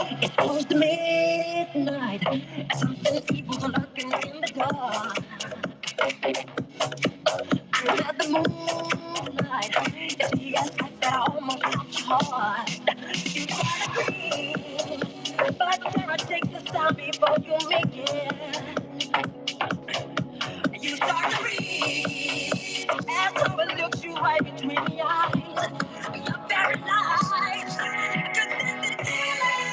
It's close to midnight. Something evil's lurking in the dark. Under the moonlight, you see a sight that almost melts your heart. You try to scream, but terror takes the sound before you make it. You start to breathe as someone looks you right between the eyes. You're paralyzed, 'cause this is feeling.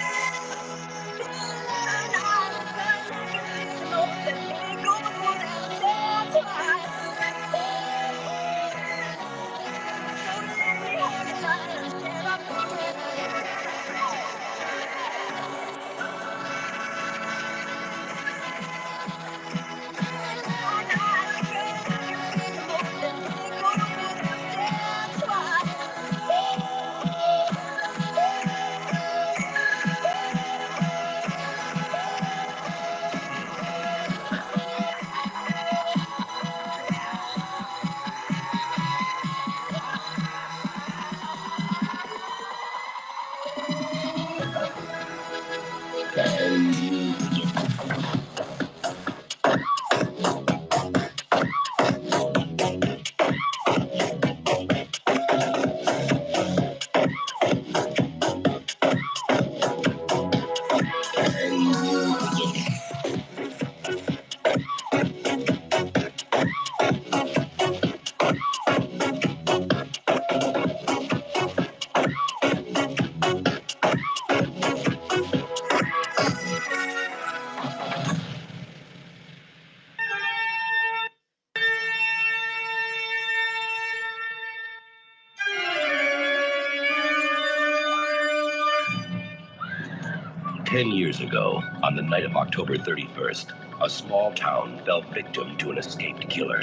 Years ago, on the night of October 31st, a small town fell victim to an escaped killer.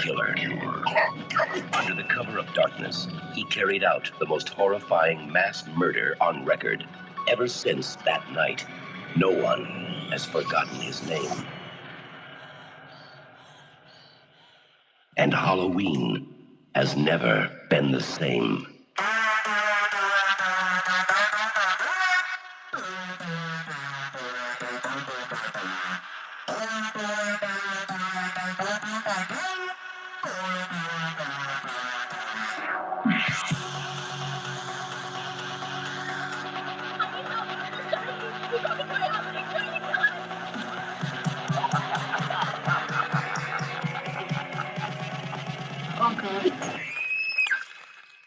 Under the cover of darkness, he carried out the most horrifying mass murder on record. Ever since that night, no one has forgotten his name. And Halloween has never been the same.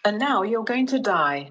And now you're going to die.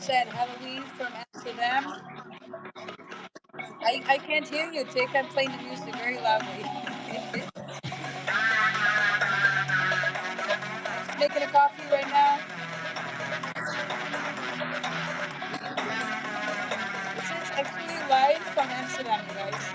Said Halloween from Amsterdam. I can't hear you, Tick. I'm playing the music very loudly. I'm just making a coffee right now. This is actually live from Amsterdam, you guys.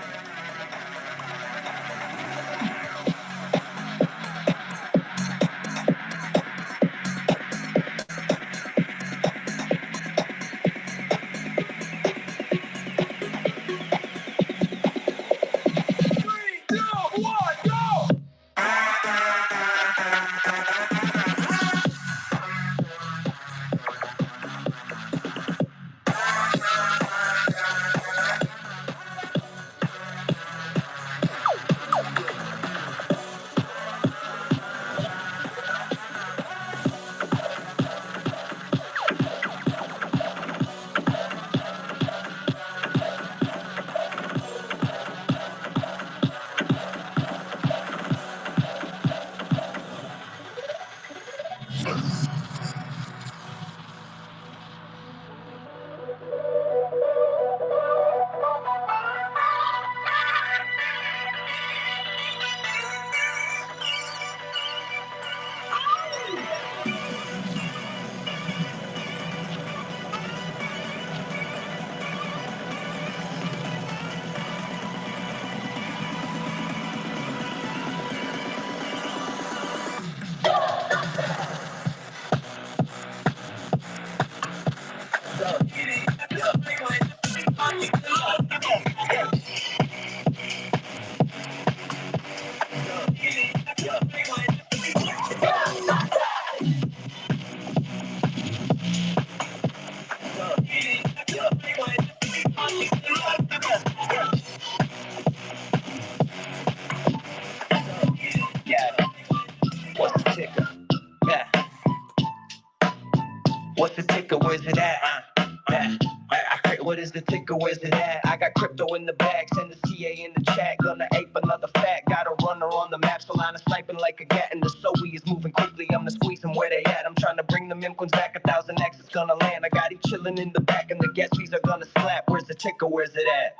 What is the ticker? Where's it at? I got crypto in the bag, send the CA in the chat. Gonna ape another fat. Got a runner on the map, so line of sniping like a gat. And the Zoe is moving quickly. I'm the squeezing where they at. I'm trying to bring the Mimquins back. 1,000x is gonna land. I got each chilling in the back, and the guest fees are gonna slap. Where's the ticker? Where's it at?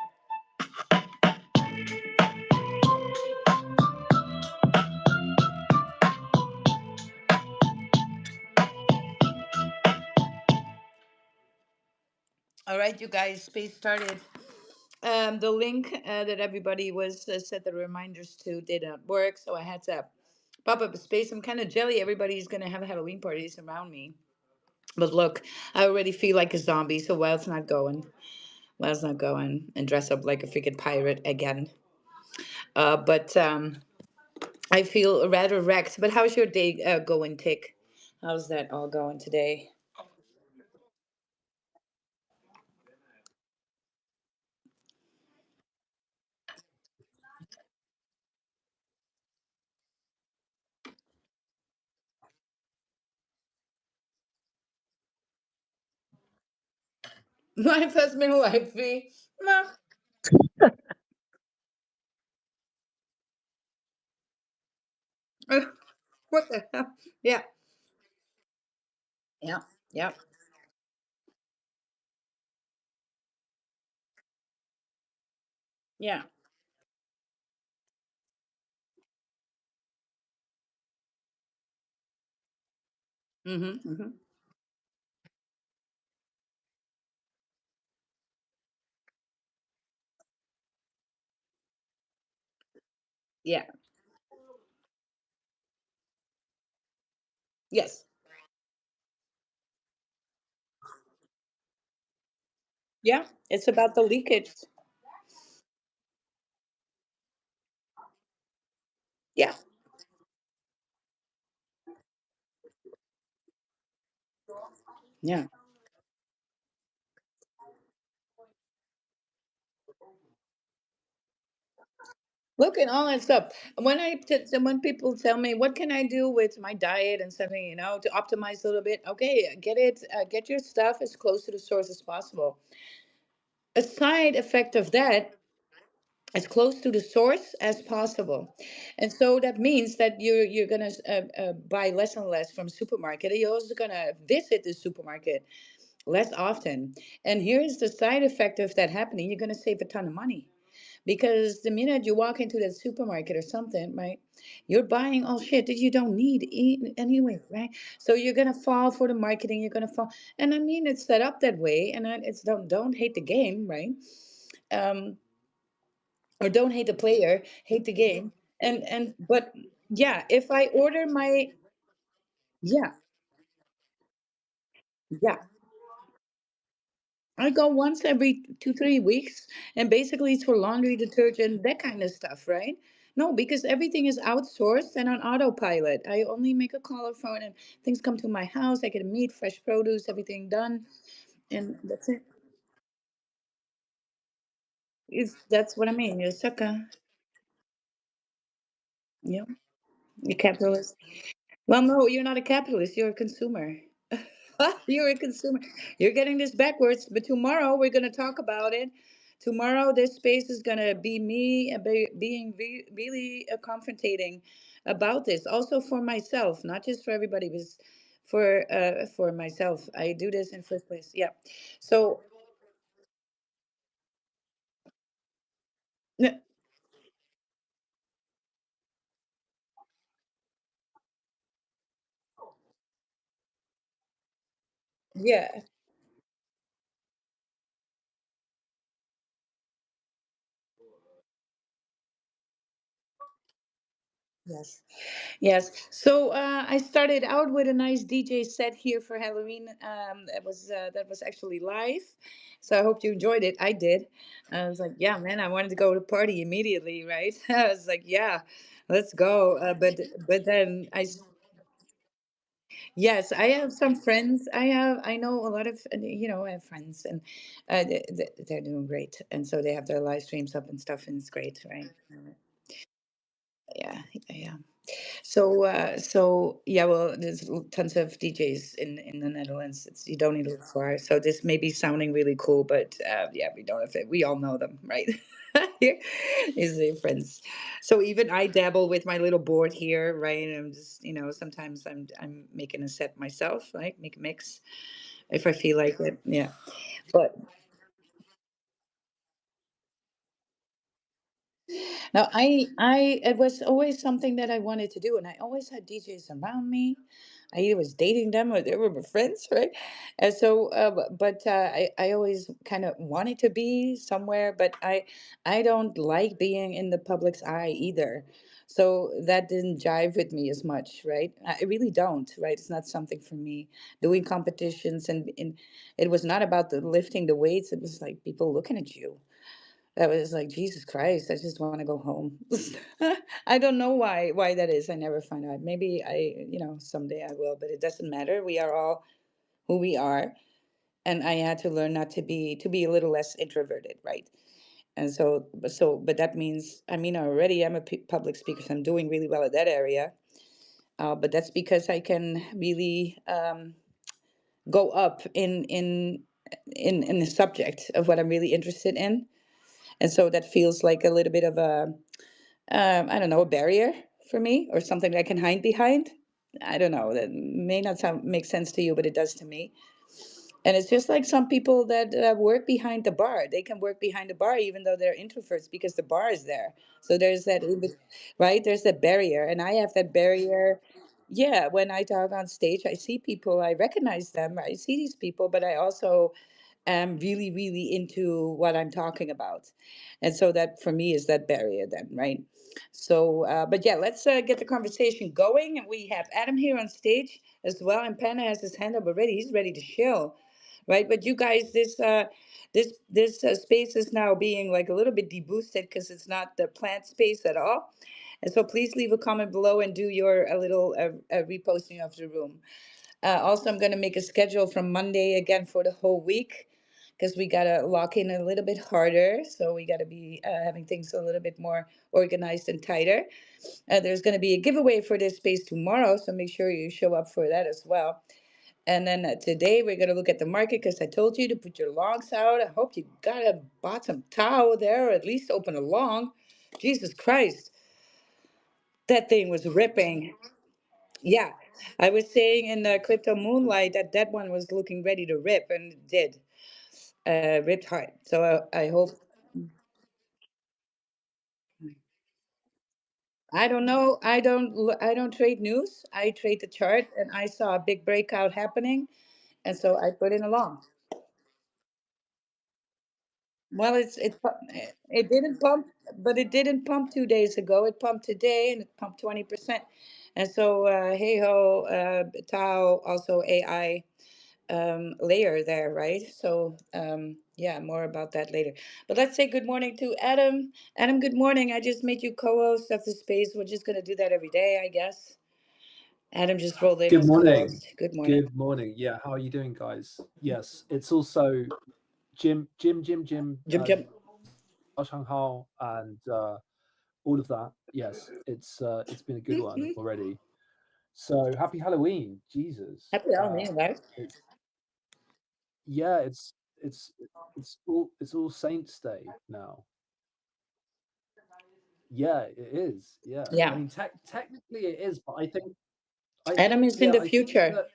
All right, you guys, space started. The link that everybody was set the reminders to did not work, so I had to pop up a space. I'm kind of jelly. Everybody's gonna have Halloween parties around me, but look, I already feel like a zombie. So Wild's not going. Wild's not going and dress up like a freaking pirate again. But I feel rather wrecked. But how's your day going, Tick? How's that all going today? My first middle life fee. Nah. What the hell? Yeah. Yeah. Yeah. Yeah. Mm-hmm. Mm-hmm. Yeah. Yes. Yeah. It's about the leakage. Yeah. Yeah. Look at all that stuff. When people tell me what can I do with my diet and something, to optimize a little bit, okay, get your stuff as close to the source as possible. A side effect of that, as close to the source as possible, and so that means that you're gonna buy less and less from supermarket. And you're also gonna visit the supermarket less often. And here's the side effect of that happening: you're gonna save a ton of money. Because the minute you walk into that supermarket or something, right, you're buying all shit that you don't need anyway, right? So you're gonna fall for the marketing. You're gonna fall, and I mean it's set up that way, and it's don't hate the game, right? Um, or don't hate the player, hate the game. And but yeah, if I order my yeah yeah I go once every 2 3 weeks, and basically it's for laundry detergent, that kind of stuff, right? No, because everything is outsourced and on autopilot. I only make a call or phone, and things come to my house. I get meat, fresh produce, everything done, and that's it. That's what I mean. You're a sucker. Yeah, you're capitalist. Well, no, you're not a capitalist. You're a consumer. You're a consumer. You're getting this backwards. But tomorrow we're going to talk about it. Tomorrow this space is going to be me being really confrontating about this. Also for myself, not just for everybody, but for myself. I do this in first place. Yeah. So n- yeah. Yes. Yes. So I started out with a nice DJ set here for Halloween. That was actually live. So I hope you enjoyed it. I did. I was like, yeah, man, I wanted to go to party immediately, right? I was like, yeah, let's go. But then yes, I have some friends. I know a lot of I have friends, and they're doing great, and so they have their live streams up and stuff, and it's great, right? Yeah, yeah. So yeah, well, there's tons of DJs in the Netherlands. You don't need to look far. So this may be sounding really cool, but yeah, we don't have it. We all know them, right? Here is their friends. So even I dabble with my little board here, right? And I'm just, sometimes I'm making a set myself, like make a mix if I feel like it. Yeah, but now, it was always something that I wanted to do, and I always had DJs around me. I either was dating them or they were my friends, right? And so, I always kind of wanted to be somewhere, but I don't like being in the public's eye either. So that didn't jive with me as much, right? I really don't, right? It's not something for me. Doing competitions and it was not about the lifting the weights. It was like people looking at you. That was like, Jesus Christ, I just want to go home. I don't know why that is. I never find out. Maybe someday I will, but it doesn't matter. We are all who we are. And I had to learn not to be a little less introverted, right? And but that means, I mean, already I'm a public speaker, so I'm doing really well at that area. But that's because I can really go up in the subject of what I'm really interested in. And so that feels like a little bit of I don't know, a barrier for me or something that I can hide behind. I don't know. That may not make sense to you, but it does to me. And it's just like some people that work behind the bar. They can work behind the bar even though they're introverts because the bar is there. So there's that, right? There's that barrier. And I have that barrier. Yeah, when I talk on stage, I see people, I recognize them. I see these people, but I also am really, really into what I'm talking about. And so that for me is that barrier then, right? So, but yeah, let's get the conversation going. And we have Adam here on stage as well. And Panna has his hand up already. He's ready to chill, right? But you guys, this space is now being like a little bit deboosted because it's not the plant space at all. And so please leave a comment below and do your a little reposting of the room. Also, I'm going to make a schedule from Monday again for the whole week because we got to lock in a little bit harder. So we got to be having things a little bit more organized and tighter. There's going to be a giveaway for this space tomorrow. So make sure you show up for that as well. And then today we're going to look at the market because I told you to put your longs out. I hope you bought some Tao there or at least open a long. Jesus Christ, that thing was ripping. Yeah, I was saying in the crypto moonlight that that one was looking ready to rip, and it did. Ripped hard. So I hope. I don't know. I don't trade news. I trade the chart, and I saw a big breakout happening, and so I put in a long. Well, it didn't pump, but it didn't pump 2 days ago. It pumped today, and it pumped 20%. And so, hey ho, Tao, also AI layer there, right? So, yeah, more about that later. But let's say good morning to Adam. Adam, good morning. I just made you co-host of the space. We're just gonna do that every day, I guess. Adam just rolled in Good as morning. co-host. Good morning. Good morning. Yeah, how are you doing, guys? Yes, it's also Jim, Jump, jump. Hao, and all of that. Yes, it's been a good one already. So happy Halloween, Jesus. Happy Halloween, guys. It's yeah, it's all Saints Day now. Yeah, it is. Yeah, I Yeah. mean, technically it is, but Adam is in the I think future. that.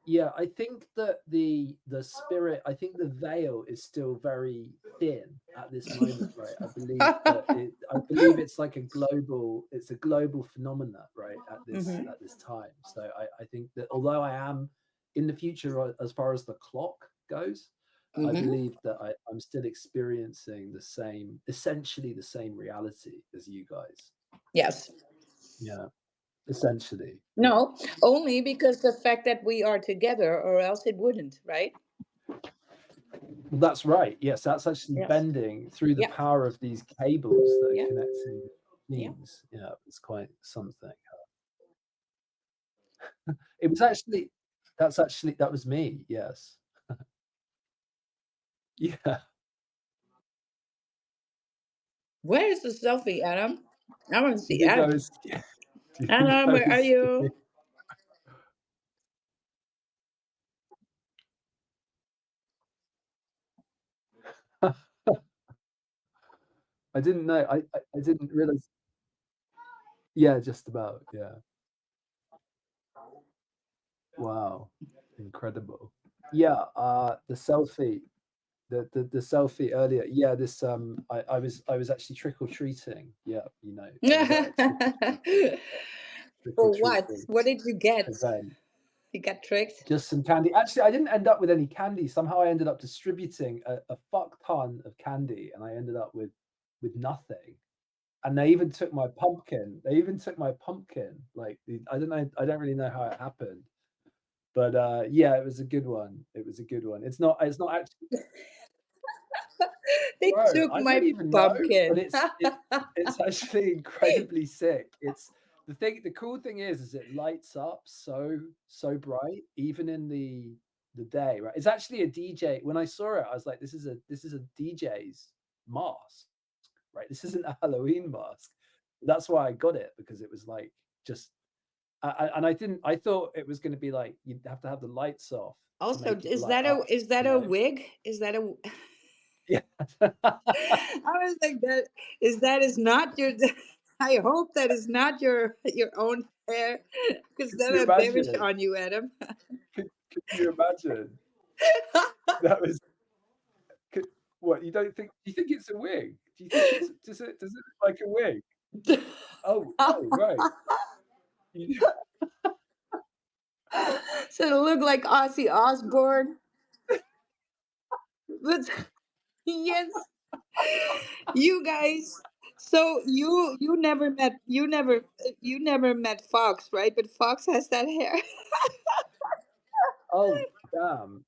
Yeah, I think that the spirit, I think the veil is still very thin at this moment, right? I believe it's like it's a global phenomena, right? Hmm. At this time. So I think that although I am in the future as far as the clock goes, I Hmm. believe that I'm still experiencing essentially the same reality as you guys. Yes. Yeah, essentially. Yeah. No, only because the fact that we are together, or else it wouldn't, right? Well, that's right. Yes, that's actually Yes. bending through the Yeah. power of these cables that are Yeah. connecting Yeah. things. Yeah, it's quite something. It was actually that was me. Yes. Yeah. Where is the selfie, Adam? I want to I see think I Adam. was. Do you Anna, go where are you? see? I didn't know. I didn't realize. Yeah, just about. Yeah. Wow. Incredible. Yeah. The selfie. The selfie earlier. Yeah. This. I was actually trick or treating. Yeah. I was at a trick For or what? treating What did you get? event. You got tricked? Just some candy. Actually, I didn't end up with any candy. Somehow I ended up distributing a fuck ton of candy, and I ended up with nothing. And they even took my pumpkin. They even took my pumpkin. Like I don't know. I don't really know how it happened, but yeah, it was a good one. It was a good one. It's not. It's not actually. They Bro, took I don't my even know, but pumpkin. it's actually incredibly sick. It's the cool thing is it lights up so bright even in the day, right? It's actually a DJ. When I saw it, I was like, this is a DJ's mask, right? This isn't a Halloween mask. That's why I got it because it was like just and I didn't. I thought it was going to be like you'd have to have the lights off to Also, make it light up, is that you a know? wig? Is that a Yeah. I was like that is not your I hope that is not your own hair because Could then you I bearish imagine? on you, Adam. Could you imagine? That was could, what you don't think? Do you think it's a wig? Do you think it's does it look like a wig? Oh right. You- So it looked like Ozzy Osbourne. But yes, you guys. So you never met Fox, right? But Fox has that hair. oh damn!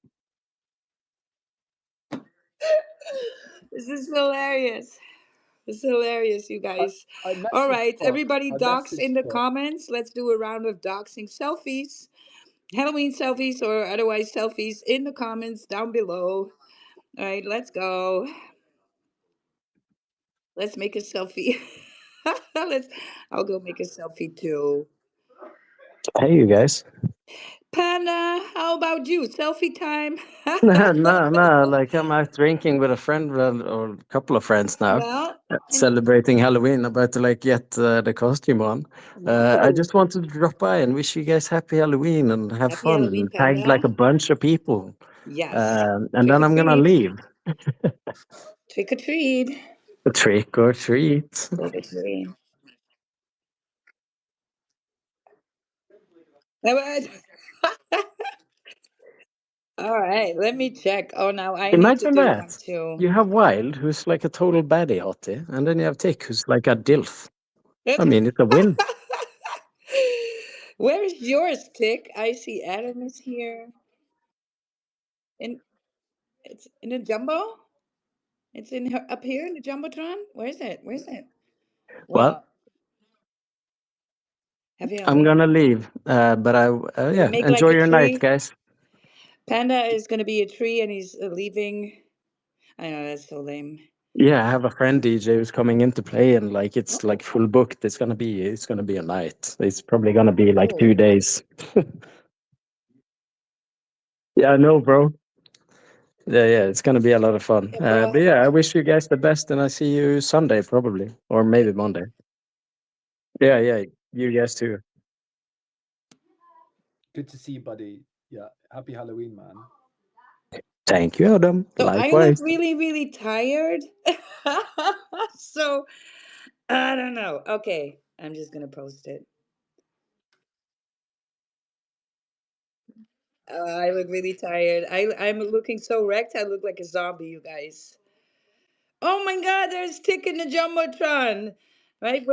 This is hilarious. It's hilarious, you I guys. I All messaged right, Fox. everybody I docs in messaged the Fox. comments. Let's do a round of doxing selfies, Halloween selfies, or otherwise selfies in the comments down below. All right, let's go. Let's make a selfie. Let's. I'll go make a selfie too. Hey, you guys. Panda, how about you? Selfie time. No, like I'm out drinking with a friend or a couple of friends now, Well, and celebrating Halloween. About to like get the costume on. I whoa, just wanted to drop by and wish you guys happy Halloween and have happy fun Halloween, and tag like Panda. a bunch of people. Yes. And Trick then or I'm gonna treat. leave. Trick or treat. Trick or treat. Trick or treat. All right. All right, let me check. Oh, now I need to Imagine do one that. too. You have Wild, who's like a total baddie hottie, and then you have Tick, who's like a DILF. I mean, it's a win. Where is yours, Tick? I see Adam is here. In it's in the jumbo. It's up here in the jumbotron. Where is it? Where is it? Well, Wow. Happy I'm Halloween. gonna leave, but Gonna yeah, make like enjoy a your night, tree. guys. Panda is gonna be a tree, and he's leaving. I know that's so lame. Yeah, I have a friend DJ who's coming in to play, and like it's Oh, like full booked. It's gonna be a night. It's probably gonna be like oh. 2 days. Yeah, I know, bro. Yeah, it's gonna be a lot of fun. Yeah, But bro. yeah, I wish you guys the best, and I see you Sunday probably, or maybe Monday. Yeah, you guys too. Good to see you, buddy. Yeah, happy Halloween, man. Thank you, Adam. So I look Likewise. really, really tired. So I don't know. Okay, I'm just gonna post it. I look really tired. I'm looking so wrecked. I look like a zombie, you guys. Oh my God, there's Tick in the jumbotron. Right?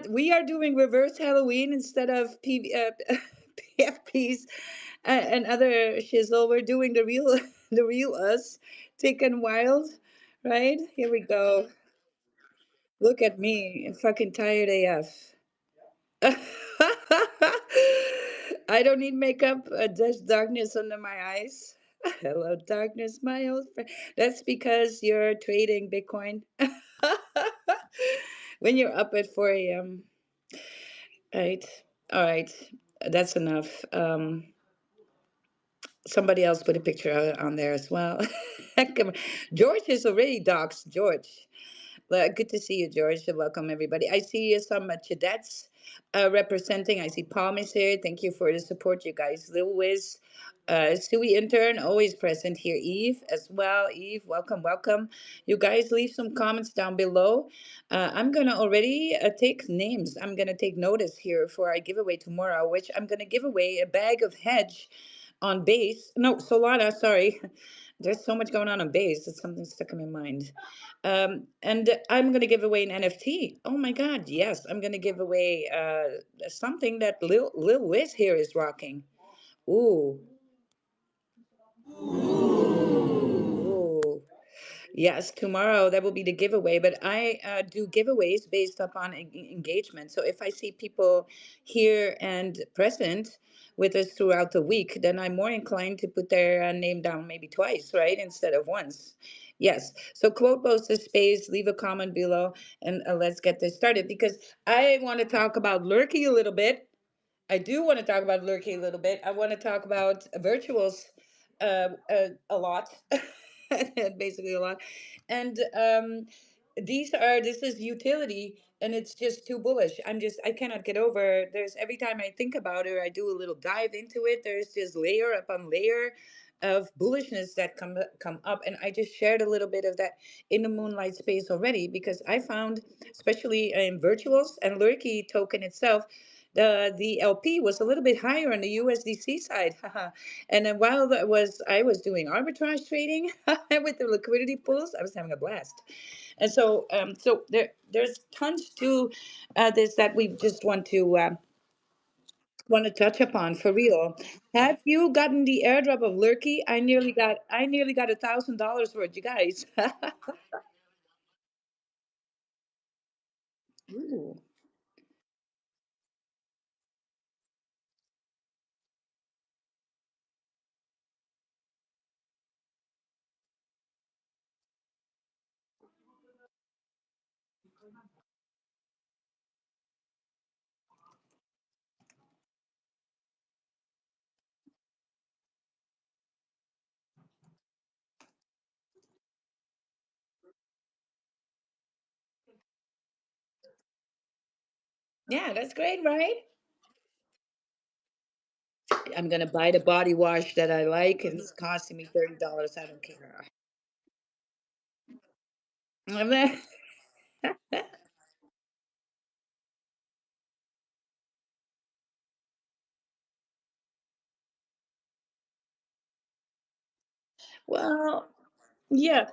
We are doing reverse Halloween instead of PFPs and other shizzle. We're doing the real the real us, Tick and Wild. Right? Here we go. Look at me, I'm fucking tired AF. I don't need makeup. There's darkness under my eyes. Hello, darkness, my old friend. That's because you're trading Bitcoin when you're up at 4 a.m. Right? All right, that's enough. Somebody else put a picture on there as well. Come on. George is already doxed. George. Well, good to see you, George. Welcome, everybody. I see some Chadettes representing. I see Palm is here. Thank you for the support, you guys. Lil Wiz, Sui Intern, always present here. Eve as well. Eve, welcome, welcome. You guys leave some comments down below. I'm going to already take names. I'm going to take notice here for our giveaway tomorrow, which I'm going to give away a bag of Hedge on base. No, Solana, sorry. There's so much going on base. It's something stuck in my mind. And I'm going to give away an NFT. Oh my God, yes. I'm going to give away something that Lil Wiz here is rocking. Ooh. Ooh. Yes, tomorrow that will be the giveaway, but I do giveaways based upon engagement. So if I see people here and present with us throughout the week, then I'm more inclined to put their name down maybe twice, right? Instead of once. Yes. So quote post the space, leave a comment below, and let's get this started because I want to talk about Lurky a little bit. I do want to talk about Lurky a little bit. I want to talk about virtuals a lot, basically a lot. And this is utility and it's just too bullish. I cannot get over. There's every time I think about it, or I do a little dive into it, there's just layer upon layer of bullishness that come up. And I just shared a little bit of that in the Moonlight space already because I found, especially in virtuals and Lurky token itself, the LP was a little bit higher on the USDC side. And then while I was doing arbitrage trading with the liquidity pools, I was having a blast. And so there's tons to this that we just want to touch upon for real. Have you gotten the airdrop of Lurky? I nearly got $1,000 worth, you guys. Ooh. Yeah, that's great, right? I'm gonna buy the body wash that I like, and it's costing me $30. I don't care. Well, yeah.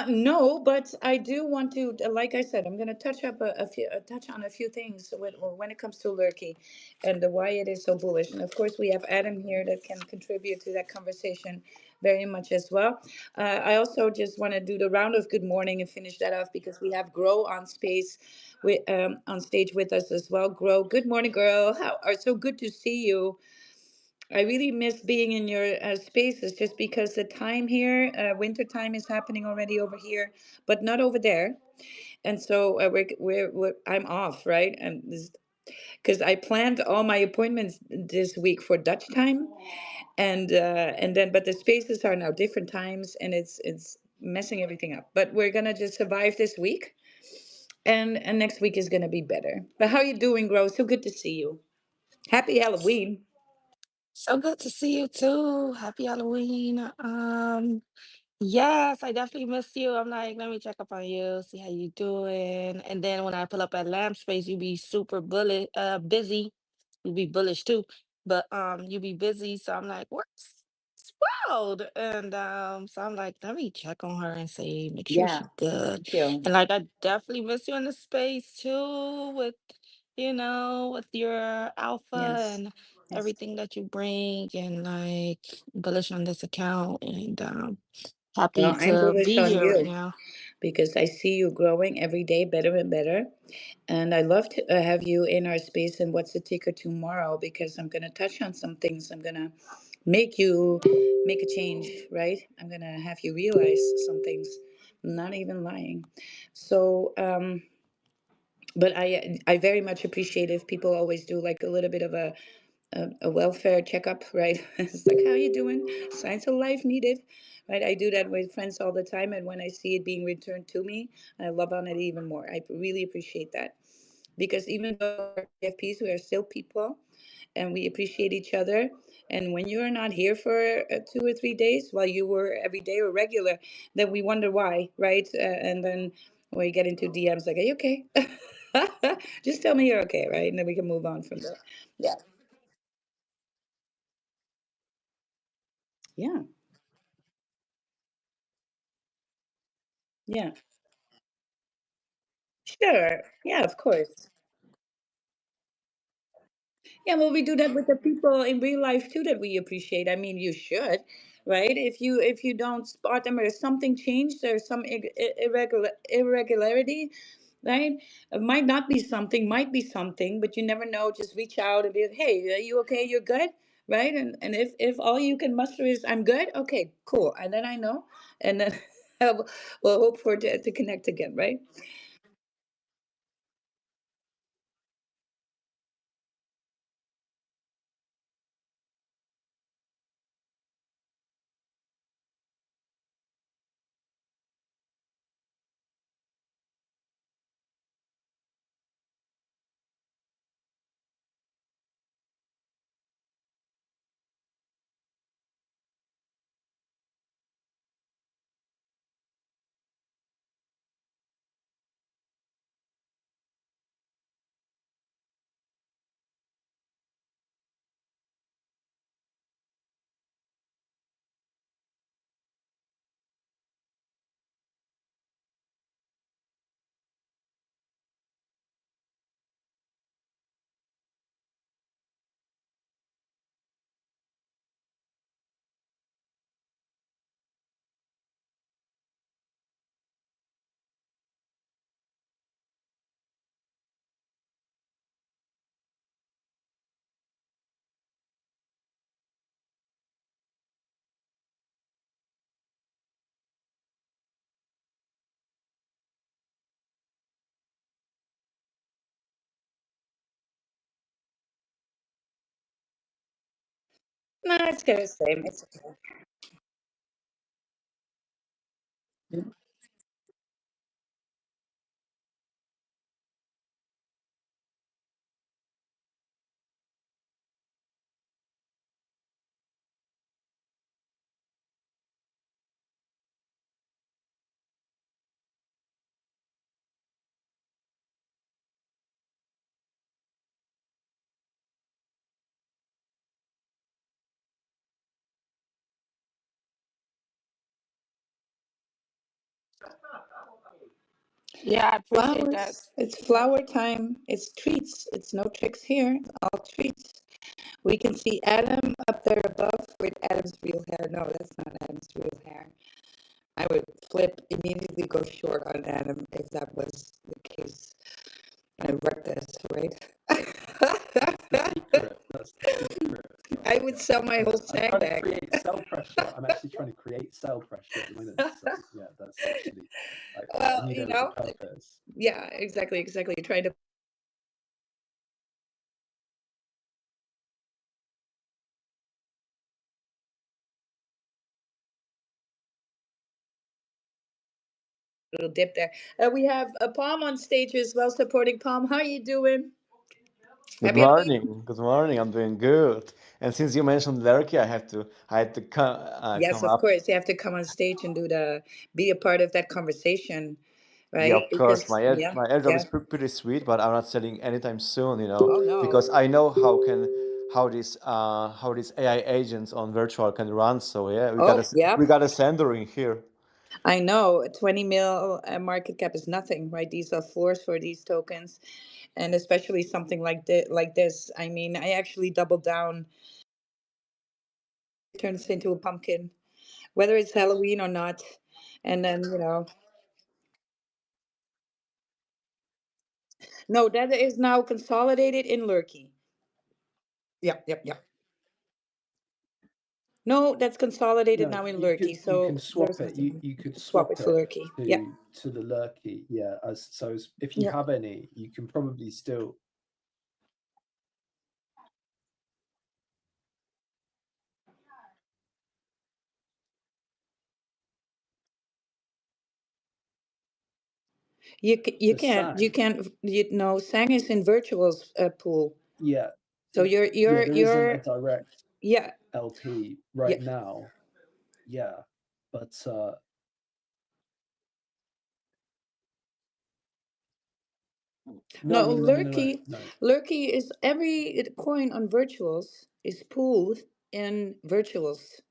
No, but I do want to, like I said, I'm going to touch on a few things when it comes to Lurkey and why it is so bullish. And of course, we have Adam here that can contribute to that conversation very much as well. I also just want to do the round of good morning and finish that off because we have Grow on stage with us as well. Grow, good morning, girl. How are so good to see you. I really miss being in your spaces just because the time here, winter time is happening already over here, but not over there. And so I'm off, right? And because I planned all my appointments this week for Dutch time, and then but the spaces are now different times, and it's messing everything up. But we're gonna just survive this week, and next week is gonna be better. But how you doing, Gro? So good to see you. Happy Halloween. So good to see you too. Happy Halloween. Yes, I definitely missed you. I'm like, let me check up on you, see how you doing. And then when I pull up at Lamp Space, you be super busy. You be bullish too, but you be busy. So I'm like, where's World? And so I'm like, let me check on her and see, make sure Yeah, she good. thank you. And like, I definitely miss you in the space too, with with your alpha Yes. and Yes. everything that you bring, and like bullish on this account, and happy Well, I'm to bullish be on here right you now. because I see you growing every day better and better. And I love to have you in our space and what's the ticker tomorrow because I'm going to touch on some things. I'm going to make you make a change, right? I'm gonna have you realize some things. I'm not even lying. So, but I very much appreciate if people always do like a little bit of a welfare checkup, right? It's like, how you doing? Signs of life needed, right? I do that with friends all the time, and when I see it being returned to me, I love on it even more. I really appreciate that because even though we're PFPs, we are still people, and we appreciate each other. And when you're not here for 2 or 3 days, while you were every day or regular, then we wonder why, right? And then we get into DMs like, "Are you okay?" Just tell me you're okay, right? And then we can move on from there. Yeah, yeah, yeah. Sure. Yeah, of course. Yeah, well, we do that with the people in real life too that we appreciate. I mean, you should, right? If you don't spot them or something changed, there's some irregularity, right? It might not be something, might be something, but you never know. Just reach out and be like, hey, are you okay? You're good, right? And if all you can muster is I'm good, okay, cool, and then I know, and then we'll hope for to connect again, right? No, it's good the same. It's okay. Yeah, I appreciate that. Flowers. It's flower time. It's treats. It's no tricks here. All treats. We can see Adam up there above with Adam's real hair. No, that's not Adam's real hair. I would flip immediately go short on Adam if that was the case. I wreck this, right? That's the secret. That's the secret. I would sell my whole I'm sag trying to bag. create cell pressure. I'm actually trying to create cell pressure at the moment. So yeah, that's actually I Well, knew you there was a know, purpose. yeah, exactly, exactly. Trying to little dip there. We have a Palm on stage as well, supporting Palm. How are you doing? Good Happy Halloween. morning. Good morning. I'm doing good. And since you mentioned Lurky, I had to Yes, come of up. course. You have to come on stage and be a part of that conversation, Yeah, right? of course. Because, yeah, My airdrop yeah. is pretty sweet, but I'm not selling anytime soon. Oh, no. Because I know how these AI agents on virtual can run. So yeah, Oh, yeah. we got a sender in here. I know. 20 mil market cap is nothing, right? These are floors for these tokens. And especially something like this. I mean, I actually doubled down, turns into a pumpkin, whether it's Halloween or not. And then, no, that is now consolidated in Lurkey. Yep, yep, yep. No, that's consolidated No, now in Lurky, you can so swap there's it. nothing. You could Swap it swap for it Lurky. Yeah, to the lurky. Yeah, as if you yeah. have any, you can probably still. You For can't sang. you know Sang is in Virtual's pool. Yeah, So yeah, there isn't a you're direct yeah, LP yeah. right now. Yeah, but no, No, no, no, no, no, no, Lurky no. Lurky is every coin on Virtuals is pooled in Virtuals.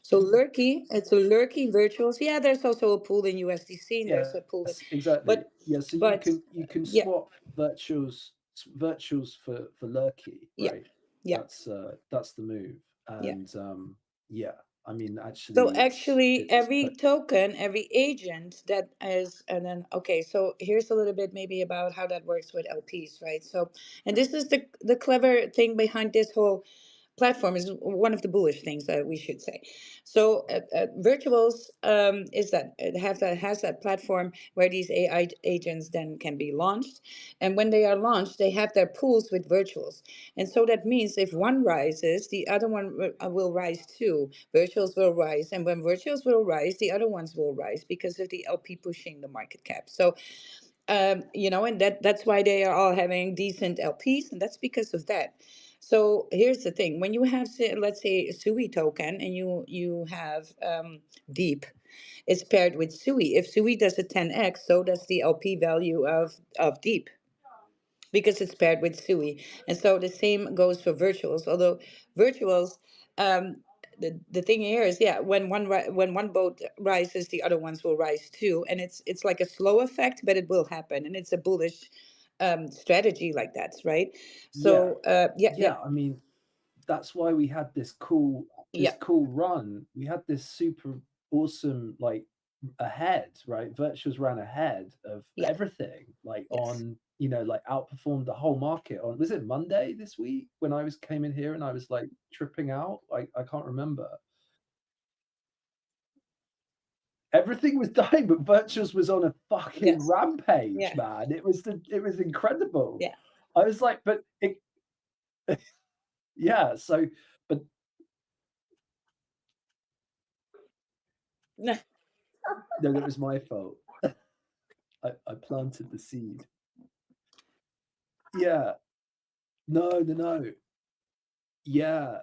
So Lurky, it's a Lurky Virtuals. Yeah, there's also a pool in USDC and there's a pool in, Yes, exactly. but Yeah, so but you can yeah, swap virtuals for lurky, yeah, right? yeah, That's the move. yeah. And yeah, I mean So actually actually, it's every token, every agent that is, and then okay. So here's a little bit maybe about how that works with LPs, right? So, and this is the clever thing behind this whole platform is one of the bullish things that we should say. So virtuals is that it has that platform where these AI agents then can be launched, and when they are launched, they have their pools with virtuals, and so that means if one rises, the other one will rise too. Virtuals will rise, and when virtuals will rise, the other ones will rise because of the LP pushing the market cap. So and that's why they are all having decent LPs, and that's because of that. So here's the thing: when you have, let's say, a SUI token, and you have Deep, it's paired with SUI. If SUI does a 10x, so does the LP value of Deep because it's paired with SUI. And so the same goes for virtuals. Although virtuals, um, the thing here is, yeah, when one boat rises, the other ones will rise too, and it's like a slow effect, but it will happen, and it's a bullish strategy like that, right? yeah, So yeah, yeah, yeah, I mean that's why we had this yeah, cool run. We had this super awesome like ahead, right? Virtuals ran ahead of yeah, everything, like yes. on like outperformed the whole market on, was it Monday this week when I was came in here and I was like tripping out? I can't remember. Everything was dying, but Virtuals was on a fucking Yes, rampage, yeah, man. It was incredible. yeah. I was like, but it yeah, so but no, that was my fault. I planted the seed. Yeah. No, no, no. Yeah.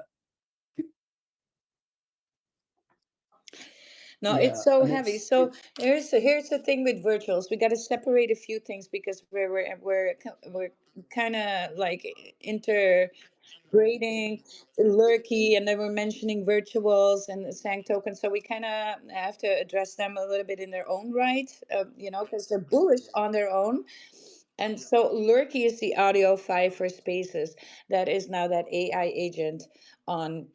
No, it's Yeah. so And heavy. So here's the thing with virtuals. We got to separate a few things because we're kind of like inter grading lurky, and then we're mentioning virtuals and the sang tokens, so we kind of have to address them a little bit in their own right, because they're bullish on their own. And so lurky is the audio 5 for spaces, that is now that AI agent on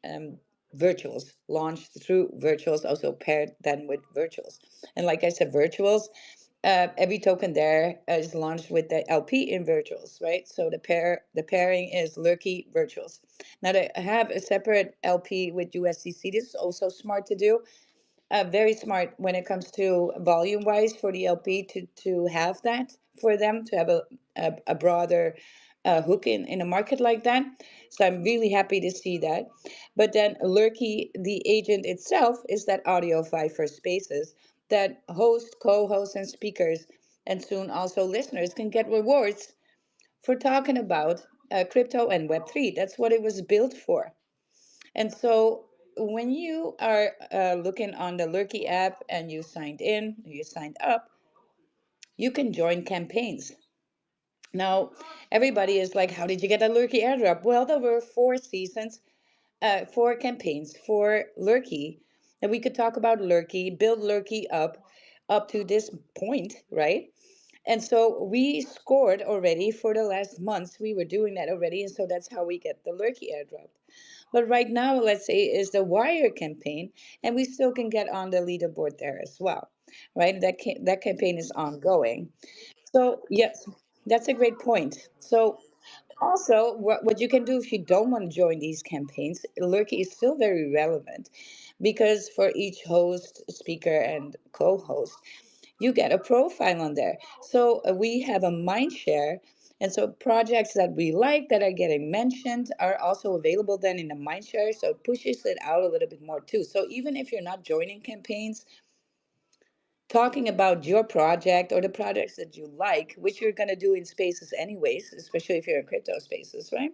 virtuals, launched through virtuals, also paired then with virtuals. And like I said, virtuals, every token there is launched with the LP in virtuals, right? So the pairing is Lurky virtuals. Now they have a separate LP with USDC. This is also smart to do. Very smart when it comes to volume wise for the LP to have that, for them to have a broader hook in a market like that. So I'm really happy to see that. But then Lurky, the agent itself, is that audio file for spaces that host, co-hosts, and speakers, and soon also listeners can get rewards for talking about crypto and Web3. That's what it was built for. And so when you are looking on the Lurky app and you signed in, you signed up, you can join campaigns. Now, everybody is like, how did you get a Lurky airdrop? Well, there were 4 seasons, 4 campaigns for Lurky. And we could talk about Lurky, build Lurky up to this point, right? And so we scored already for the last months. We were doing that already. And so that's how we get the Lurky airdrop. But right now, let's say, is the Wire campaign, and we still can get on the leaderboard there as well, right? That campaign is ongoing. So yes, that's a great point. So Also, what you can do if you don't want to join these campaigns, Lurky is still very relevant because for each host, speaker, and co host, you get a profile on there. So we have a mind share. And so projects that we like that are getting mentioned are also available then in the mind share. So it pushes it out a little bit more too. So even if you're not joining campaigns, talking about your project or the projects that you like, which you're going to do in spaces anyways, especially if you're in crypto spaces, right?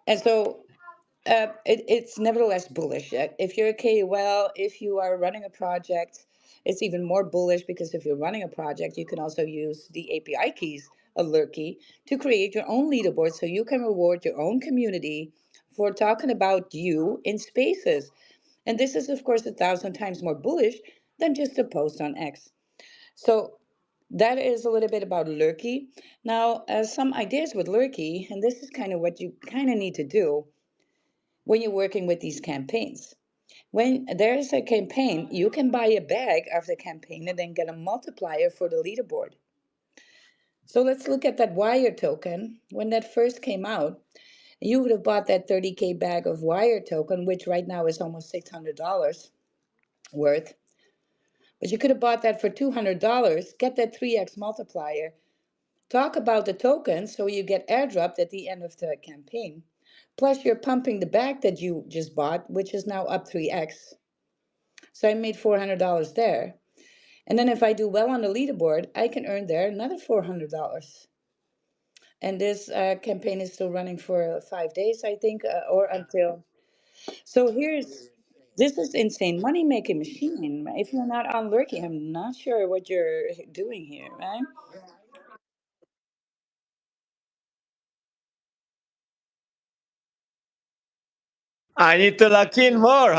And so it's nevertheless bullish. If you're a KOL, if you are running a project, it's even more bullish because if you're running a project, you can also use the API keys, alert key, to create your own leaderboard so you can reward your own community for talking about you in spaces. And this is, of course, 1,000 times more bullish than just a post on X. So that is a little bit about Lurky. Now, some ideas with Lurky, and this is kind of what you kind of need to do when you're working with these campaigns. When there's a campaign, you can buy a bag of the campaign and then get a multiplier for the leaderboard. So let's look at that wire token. When that first came out, you would have bought that 30K bag of wire token, which right now is almost $600 worth. But you could have bought that for $200, get that 3x multiplier, talk about the tokens so you get airdropped at the end of the campaign. Plus, you're pumping the bag that you just bought, which is now up 3x. So I made $400 there. And then if I do well on the leaderboard, I can earn there another $400. And this campaign is still running for 5 days, I think, or until. So this is insane money making machine. If you're not on Lurky, I'm not sure what you're doing here, right? I need to lock in more,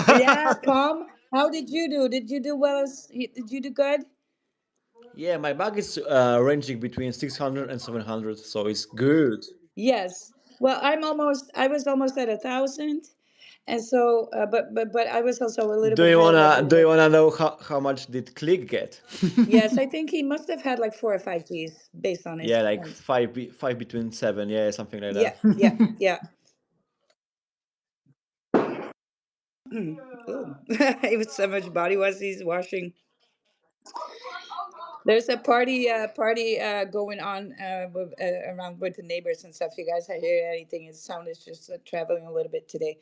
Yeah, huh? Palm, how did you do? Did you do well? Did you do good? Yeah, my bag is ranging between 600 and 700, so it's good. Yes. Well, I was almost at 1,000. And so, but I was also a little bit higher than you. Do you wanna know how much did Click get? Yes, I think he must have had like 4 or 5 Gs based on his Yeah, like points. five between seven, yeah, something like Yeah, that. yeah, yeah. Oh, it was so much body wash he's washing. There's a party going on around with the neighbors and stuff. You guys hear anything? His sound is just traveling a little bit today.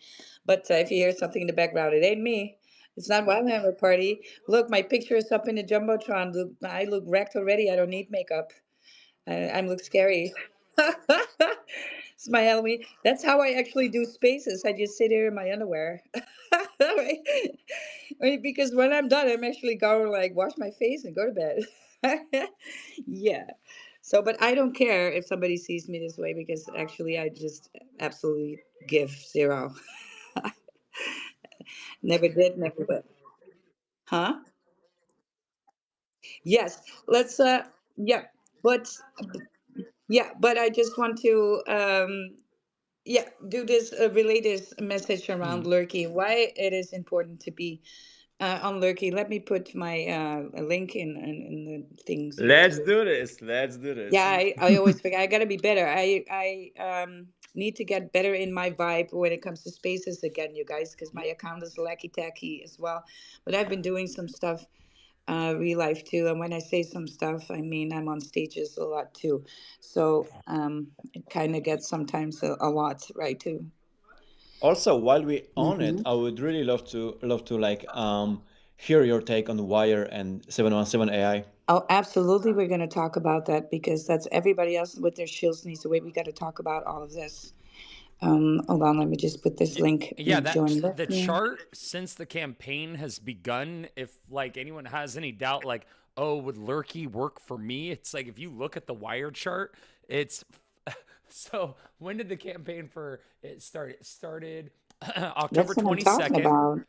But if you hear something in the background, it ain't me. It's not Wildhammer party. Look, my picture is up in the jumbotron. Look, I look wrecked already. I don't need makeup. I look scary. It's my Halloween. That's how I actually do spaces. I just sit here in my underwear. Right? Right, because when I'm done, I'm actually going to like wash my face and go to bed. Yeah. So, but I don't care if somebody sees me this way because actually I just absolutely give zero. Never did, never will. Huh? Yes. Let's yeah. But yeah, but I just want to yeah, do this relay this message around Mm. Lurky. Why it is important to be on Lurky. Let me put my link in the things here Let's too. do this. Let's do Yeah, this. I always forget. I gotta be better. I need to get better in my vibe when it comes to spaces again, you guys, because my account is lacky tacky as well. But I've been doing some stuff real life too, and when I say some stuff, I mean I'm on stages a lot too. So it kind of gets sometimes a lot, right? Too. Also, while we own it, Mm-hmm. I would really love to like hear your take on Wire and 717 AI. Oh, absolutely. We're going to talk about that because that's everybody else with their shields needs to wait. We got to talk about all of this. Hold on, let me just put this link Yeah, in that join the listening. chart since the campaign has begun, if like anyone has any doubt, like, oh, would Lurky work for me? It's like if you look at the wire chart, it's so when did the campaign for it start? It started October That's what I'm talking 22nd. about.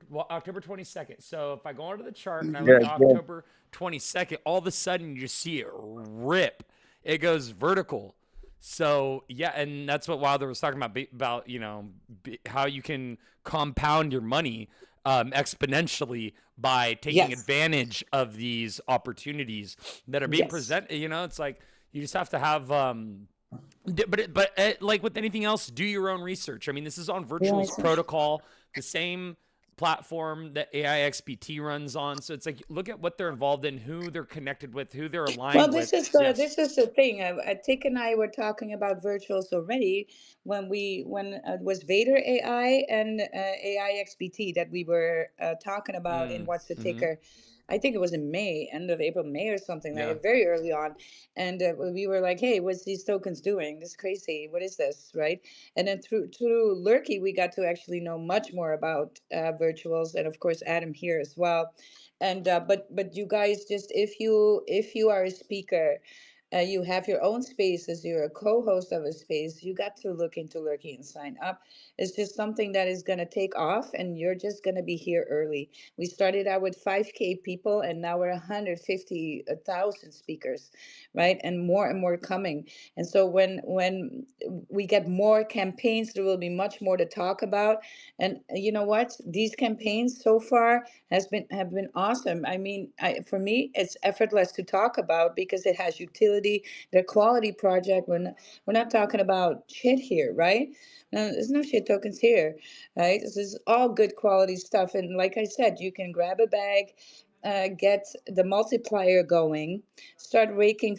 Well, October 22nd. So if I go onto the chart and I look Good, at good. October 22nd, all of a sudden you see it rip. It goes vertical. So yeah, and that's what Wilder was talking about how you can compound your money exponentially by taking Yes, advantage of these opportunities that are being yes, presented. It's like you just have to have But like with anything else, do your own research. I mean, this is on Virtual's protocol, the same platform that AIXPT runs on. So it's like look at what they're involved in, who they're connected with, who they're Well, aligned with. this is Yes. the thing. Tick and I were talking about virtuals already when it was Vader AI and AI XBT that we were talking about in Mm. What's the Mm-hmm. Ticker. I think it was in May, end of April, May or something Yeah. like very early on, and we were like, "Hey, what's these tokens doing? This is crazy. What is this, right?" And then through Lurky, we got to actually know much more about virtuals, and of course Adam here as well. And but you guys, just if you are a speaker, you have your own spaces, you're a co-host of a space, you got to look into Lurky and sign up. It's just something that is going to take off, and you're just going to be here early. We started out with 5K people, and now we're 150,000 speakers, right? And more coming. And so when we get more campaigns, there will be much more to talk about. And you know what, these campaigns so far have been awesome. I mean, for me, it's effortless to talk about because it has utility. The quality project. We're not talking about shit here, right? No, there's no shit tokens here, right? This is all good quality stuff. And like I said, you can grab a bag, get the multiplier going, start raking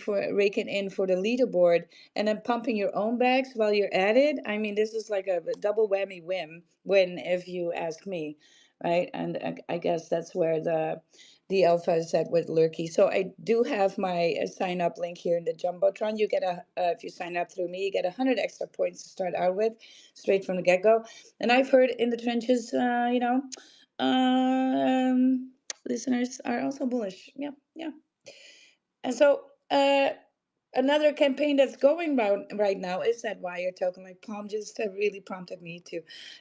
in for the leaderboard, and then pumping your own bags while you're at it. I mean, this is like a double whammy win, if you ask me, right? And I guess that's where the alpha is at with Lurky. So I do have my sign up link here in the jumbotron. You get if you sign up through me, you get 100 extra points to start out with, straight from the get go. And I've heard in the trenches, listeners are also bullish. Yeah, yeah. And so another campaign that's going right now is that wire token, like Palm just really prompted me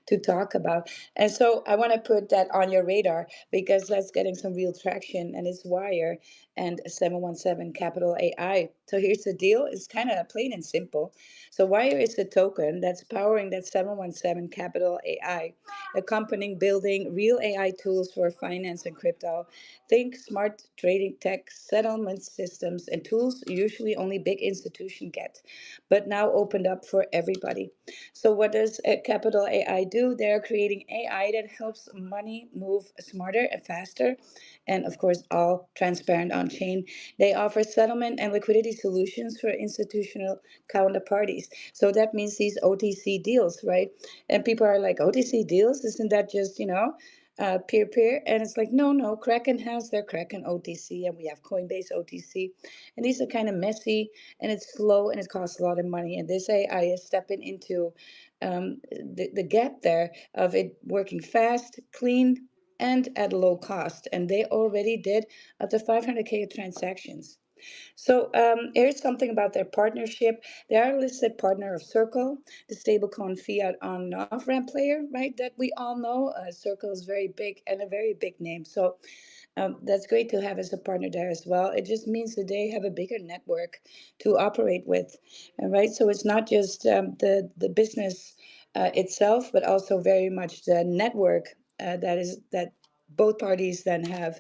to talk about. And so I want to put that on your radar because that's getting some real traction, and it's wire and 717 capital AI. So here's the deal. It's kind of plain and simple. So wire is the token that's powering that 717 capital AI, accompanying building real AI tools for finance and crypto. Think smart trading tech, settlement systems, and tools usually only big institutions get, but now opened up for everybody. So, what does Capital AI do? They're creating AI that helps money move smarter and faster, and of course, all transparent on chain. They offer settlement and liquidity solutions for institutional counterparties. So, that means these OTC deals, right? And people are like, OTC deals? Isn't that just, peer peer? And it's like, no, no, Kraken has their Kraken OTC, and we have Coinbase OTC. And these are kind of messy, and it's slow, and it costs a lot of money. And this AI is stepping into the gap there of it working fast, clean, and at low cost. And they already did up to 500K transactions. So here's something about their partnership. They are a listed partner of Circle, the stablecoin fiat on and off ramp player, right? That we all know. Circle is very big and a very big name. So that's great to have as a partner there as well. It just means that they have a bigger network to operate with, right? So it's not just the business itself, but also very much the network that both parties then have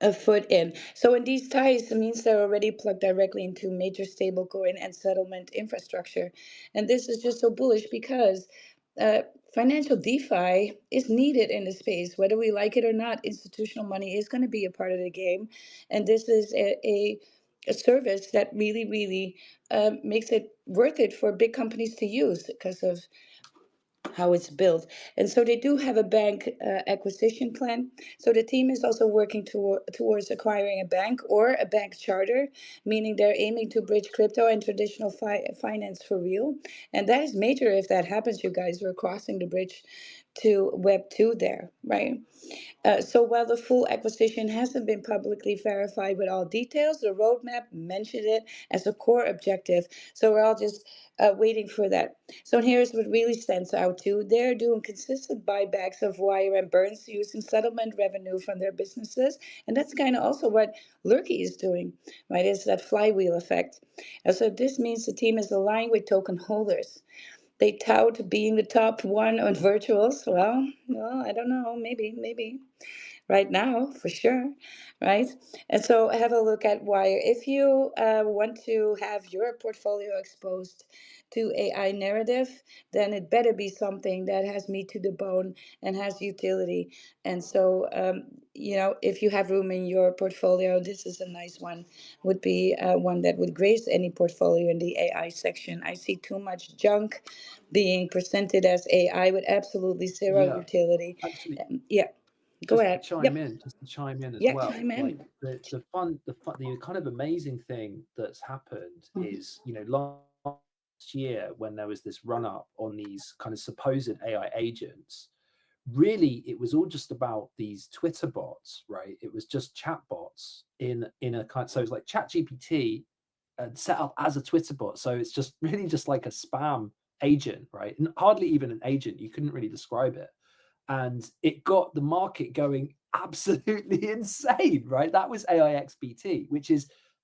a foot in. So in these ties, it means they're already plugged directly into major stablecoin and settlement infrastructure. And this is just so bullish because uh, financial DeFi is needed in the space, whether we like it or not. Institutional money is going to be a part of the game, and this is a service that really makes it worth it for big companies to use because of how it's built. And so they do have a bank acquisition plan. So the team is also working towards acquiring a bank or a bank charter, meaning they're aiming to bridge crypto and traditional finance for real. And that is major if that happens, you guys. We're crossing the bridge to Web 2 there, right? So while the full acquisition hasn't been publicly verified with all details, the roadmap mentioned it as a core objective. So we're all just waiting for that. So here's what really stands out too. They're doing consistent buybacks of wire and burns using settlement revenue from their businesses. And that's kind of also what Lurky is doing, right? It's that flywheel effect. And so this means the team is aligned with token holders. They tout being the top one on virtuals. Well, I don't know. Maybe right now for sure, right? And so have a look at Wire. If you want to have your portfolio exposed to AI narrative, then it better be something that has meat to the bone and has utility. And so, if you have room in your portfolio, this is a nice one. Would be one that would grace any portfolio in the AI section. I see too much junk being presented as AI with absolutely zero Yeah, utility. actually, Yeah, go just to ahead. chime Yep. in, as Yeah, well. chime Like in. the kind of amazing thing that's happened Mhm. is, last year when there was this run up on these kind of supposed AI agents, really it was all just about these Twitter bots, right? It was just chat bots in a kind. So it's like Chat GPT set up as a Twitter bot. So it's just really just like a spam agent, right? And hardly even an agent. You couldn't really describe it, and it got the market going absolutely insane, right? That was AIXBT, which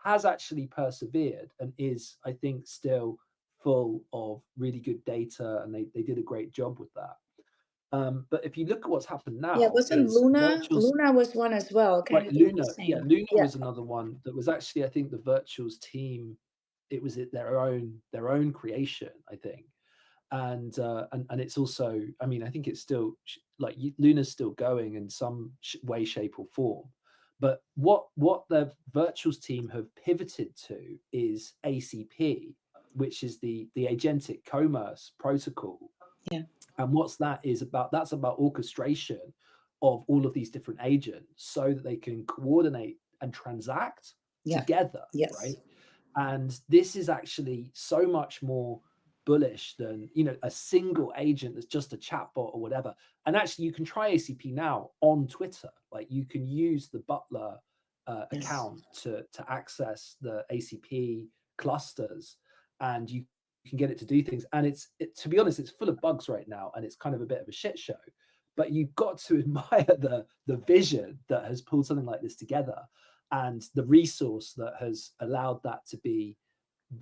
has actually persevered and is, I think, still full of really good data, and they did a great job with that. But if you look at what's happened Yeah, now, wasn't is Luna? virtuals. Luna was one as well, kind Right, of doing the Luna, yeah, same. Luna Yeah. was another one that was actually, I think, the virtuals team. It was their own creation, I think, and it's also, I mean, I think it's still like Luna's still going in some way, shape, or form. But what the virtuals team have pivoted to is ACP, which is the agentic commerce protocol. Yeah. And what's that is about, that's about orchestration of all of these different agents so that they can coordinate and transact Yeah. together, Yes. right? And this is actually so much more bullish than, a single agent that's just a chatbot or whatever. And actually you can try ACP now on Twitter. Like you can use the Butler Yes. account to access the ACP clusters, and you can get it to do things. And to be honest, it's full of bugs right now, and it's kind of a bit of a shit show. But you've got to admire the vision that has pulled something like this together, and the resource that has allowed that to be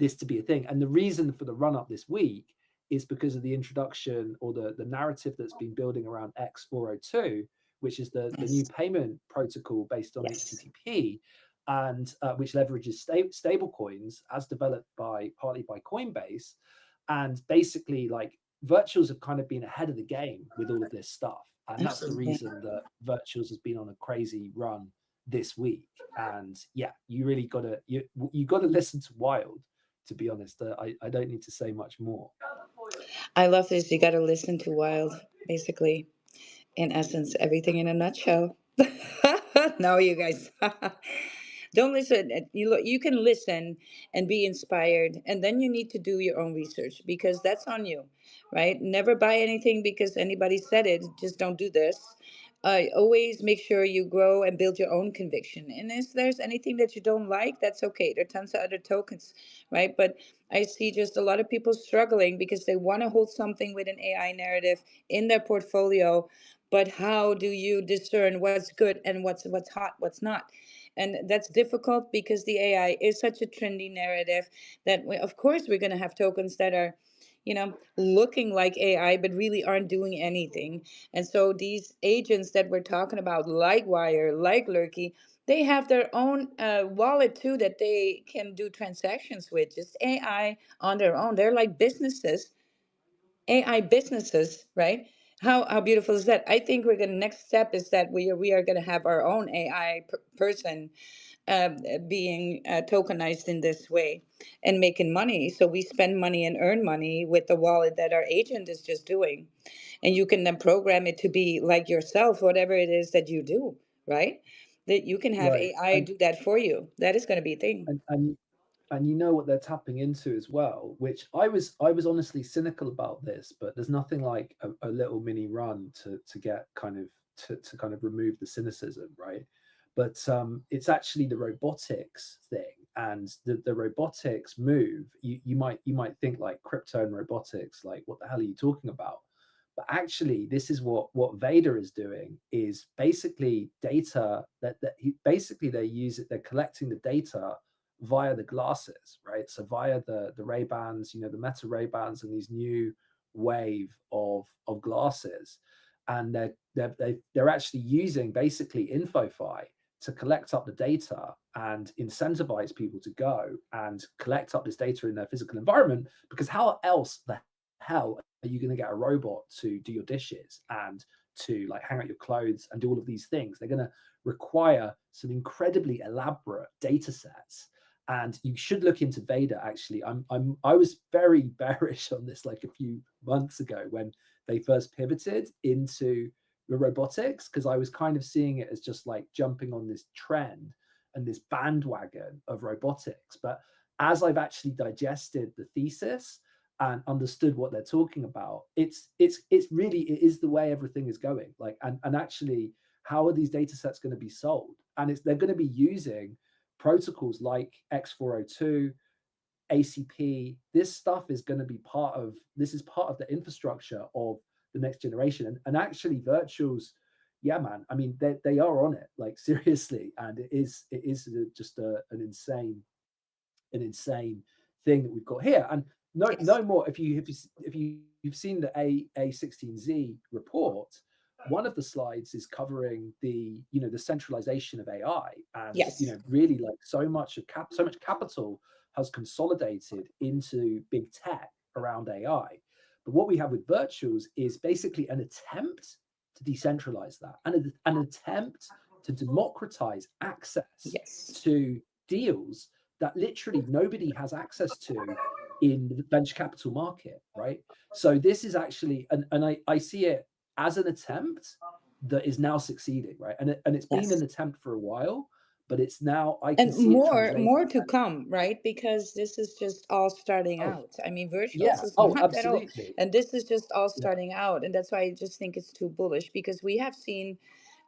a thing. And the reason for the run up this week is because of the introduction, or the narrative that's been building around X402, which is the new Yes. payment protocol based on Yes. HTTP, and which leverages stable coins as developed partly by Coinbase. And basically, like, virtuals have kind of been ahead of the game with all of this stuff, and that's the Absolutely. reason that virtuals has been on a crazy run this week. And yeah, you really gotta listen to Wild, to be honest. I don't need to say much more. I love this. You got to listen to Wild, basically. In essence, everything in a nutshell. No, you guys. Don't listen. You can listen and be inspired, and then you need to do your own research because that's on you, right? Never buy anything because anybody said it. Just don't do this. Always make sure you grow and build your own conviction. And if there's anything that you don't like, that's okay. There are tons of other tokens, right? But I see just a lot of people struggling because they want to hold something with an AI narrative in their portfolio, but how do you discern what's good and what's hot, what's not? And that's difficult because the AI is such a trendy narrative that of course we're going to have tokens that are, looking like AI but really aren't doing anything. And so these agents that we're talking about, like Wire, like Lurky, they have their own wallet too that they can do transactions with, just AI on their own. They're like businesses, AI businesses, right? How beautiful is that? I think we're gonna next step is that we are gonna have our own AI person being tokenized in this way and making money. So we spend money and earn money with the wallet that our agent is just doing, and you can then program it to be like yourself, whatever it is that you do, right? That you can have Right. AI do that for you. That is going to be a thing. And and and you know what they're tapping into as well, which I was honestly cynical about this, but there's nothing like a little mini run to get kind of to kind of remove the cynicism, right? But it's actually the robotics thing, and the robotics move. You might think like crypto and robotics, like what the hell are you talking about? But actually, this is what Vader is doing, is basically data basically they're collecting the data via the glasses, right? So via the Ray Bans, the Meta Ray Bans, and these new wave of glasses, and they're actually using basically InfoFi to collect up the data and incentivize people to go and collect up this data in their physical environment, because how else the hell are you going to get a robot to do your dishes and to like hang out your clothes and do all of these things? They're going to require some incredibly elaborate data sets. And you should look into Veda. Actually, I was very bearish on this like a few months ago when they first pivoted into the robotics, because I was kind of seeing it as just like jumping on this trend and this bandwagon of robotics. But as I've actually digested the thesis and understood what they're talking about, it's really, it is the way everything is going. Like, and actually, how are these data sets going to be sold? And they're going to be using protocols like X402, ACP. This stuff is going to be part of, this is part of the infrastructure of the next generation. And actually virtuals, yeah, man, I mean, they are on it, like seriously. And it is just an insane thing that we've got here. And no Yes. more. If you've seen the A16Z report, one of the slides is covering the centralization of AI, and Yes. really like so much capital has consolidated into big tech around AI. But what we have with virtuals is basically an attempt to decentralize that, and an attempt to democratize access Yes. to deals that literally nobody has access to in the venture capital market, right? So this is actually, and I see it as an attempt that is now succeeding, right? And it's been an Yes. attempt for a while, but it's now, I can And see it translating. more to come, right? Because this is just all starting Oh, out. I mean, virtuals yeah. is Oh, not at all, absolutely. and this is just all Yeah. starting out, and that's why I just think it's too bullish because we have seen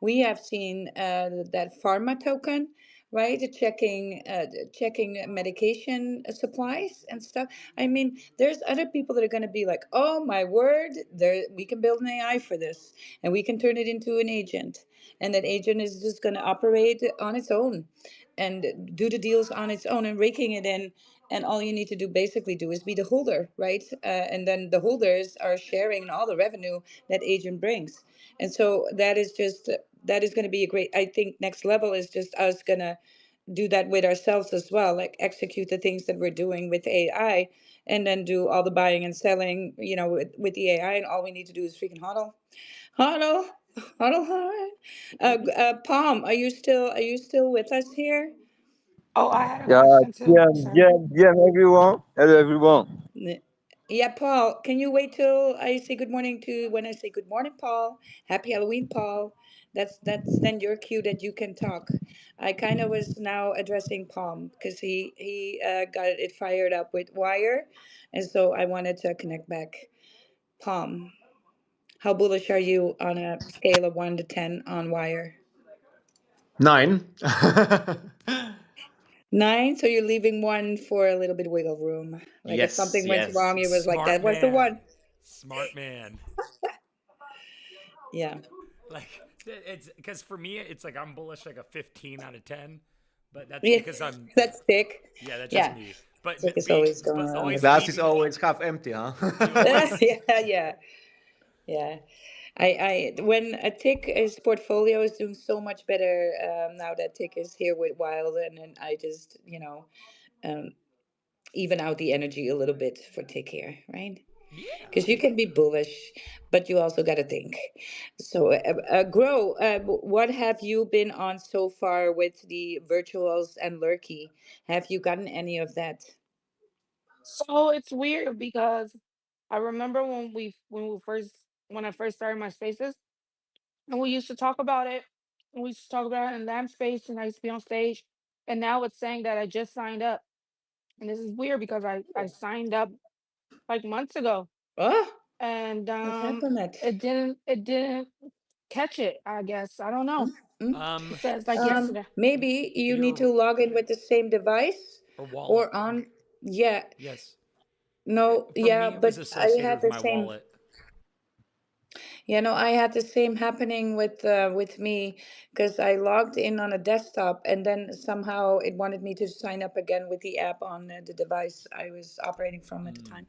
that pharma token, right? Checking medication supplies and stuff. I mean, there's other people that are going to be like, oh my word, there we can build an AI for this, and we can turn it into an agent, and that agent is just going to operate on its own and do the deals on its own and raking it in, and all you need to do basically do is be the holder, right? And then the holders are sharing all the revenue that agent brings. And so that is going to be a great, I think next level is just us gonna do that with ourselves as well, like execute the things that we're doing with AI, and then do all the buying and selling, with the AI, and all we need to do is freaking huddle huddle. Palm, are you still with us here? Oh, I had a Yeah, question too. Jem, Sorry. Jem, Jem, everyone. Hello, everyone. N- Yeah, Paul, can you wait till I say good morning to when I say good morning, Paul? Happy Halloween, Paul. That's then your cue that you can talk. I kind of was now addressing Palm because he got it fired up with Wire, and so I wanted to connect back. Palm, how bullish are you on a scale of 1 to 10 on Wire? 9. 9, so you're leaving one for a little bit of wiggle room. Like if Yes, something went yes. wrong, it was like Smart that was the man. one. Smart man. Yeah. Like it's because for me it's like I'm bullish like a 15 out of 10, but that's Yeah, because I'm that's thick. yeah, that's just Yeah, me. But thick is being always going but on the always Glass is leaving always half empty, huh? you always yeah, yeah, yeah. When a Tick his portfolio is doing so much better now that Tick is here with Wild, and then I just um, even out the energy a little bit for Tick here, right? yeah. Because you can be bullish, but you also got to think. So, Grow, what have you been on so far with the virtuals and Lurky? Have you gotten any of that? So it's weird because I remember when I first started my spaces, and we used to talk about it. And we used to talk about it in Lamb Space, and I used to be on stage. And now it's saying that I just signed up, and this is weird because I signed up like months ago, Oh, and what happened? That it didn't catch it. I guess I don't know. mm, Um It says like yesterday. maybe you need to your log in with the same device or wallet. or on. Yeah, Yes. no, For yeah, me it was but I associated had with the my same. wallet. I had the same happening with me because I logged in on a desktop and then somehow it wanted me to sign up again with the app on the device I was operating from at the Mm. time.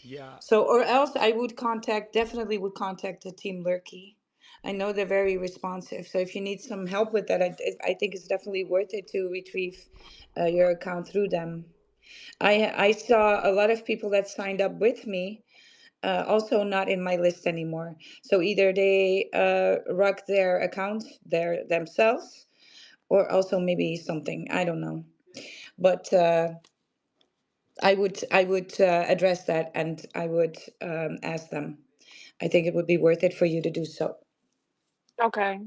Yeah. So, or else I would definitely would contact the team Lurky. I know they're very responsive. So if you need some help with that, I think it's definitely worth it to retrieve your account through them. I saw a lot of people that signed up with me, also not in my list anymore. So either they rug their account themselves, or also maybe something I don't know. But I would address that, and I would ask them. I think it would be worth it for you to do so. Okay.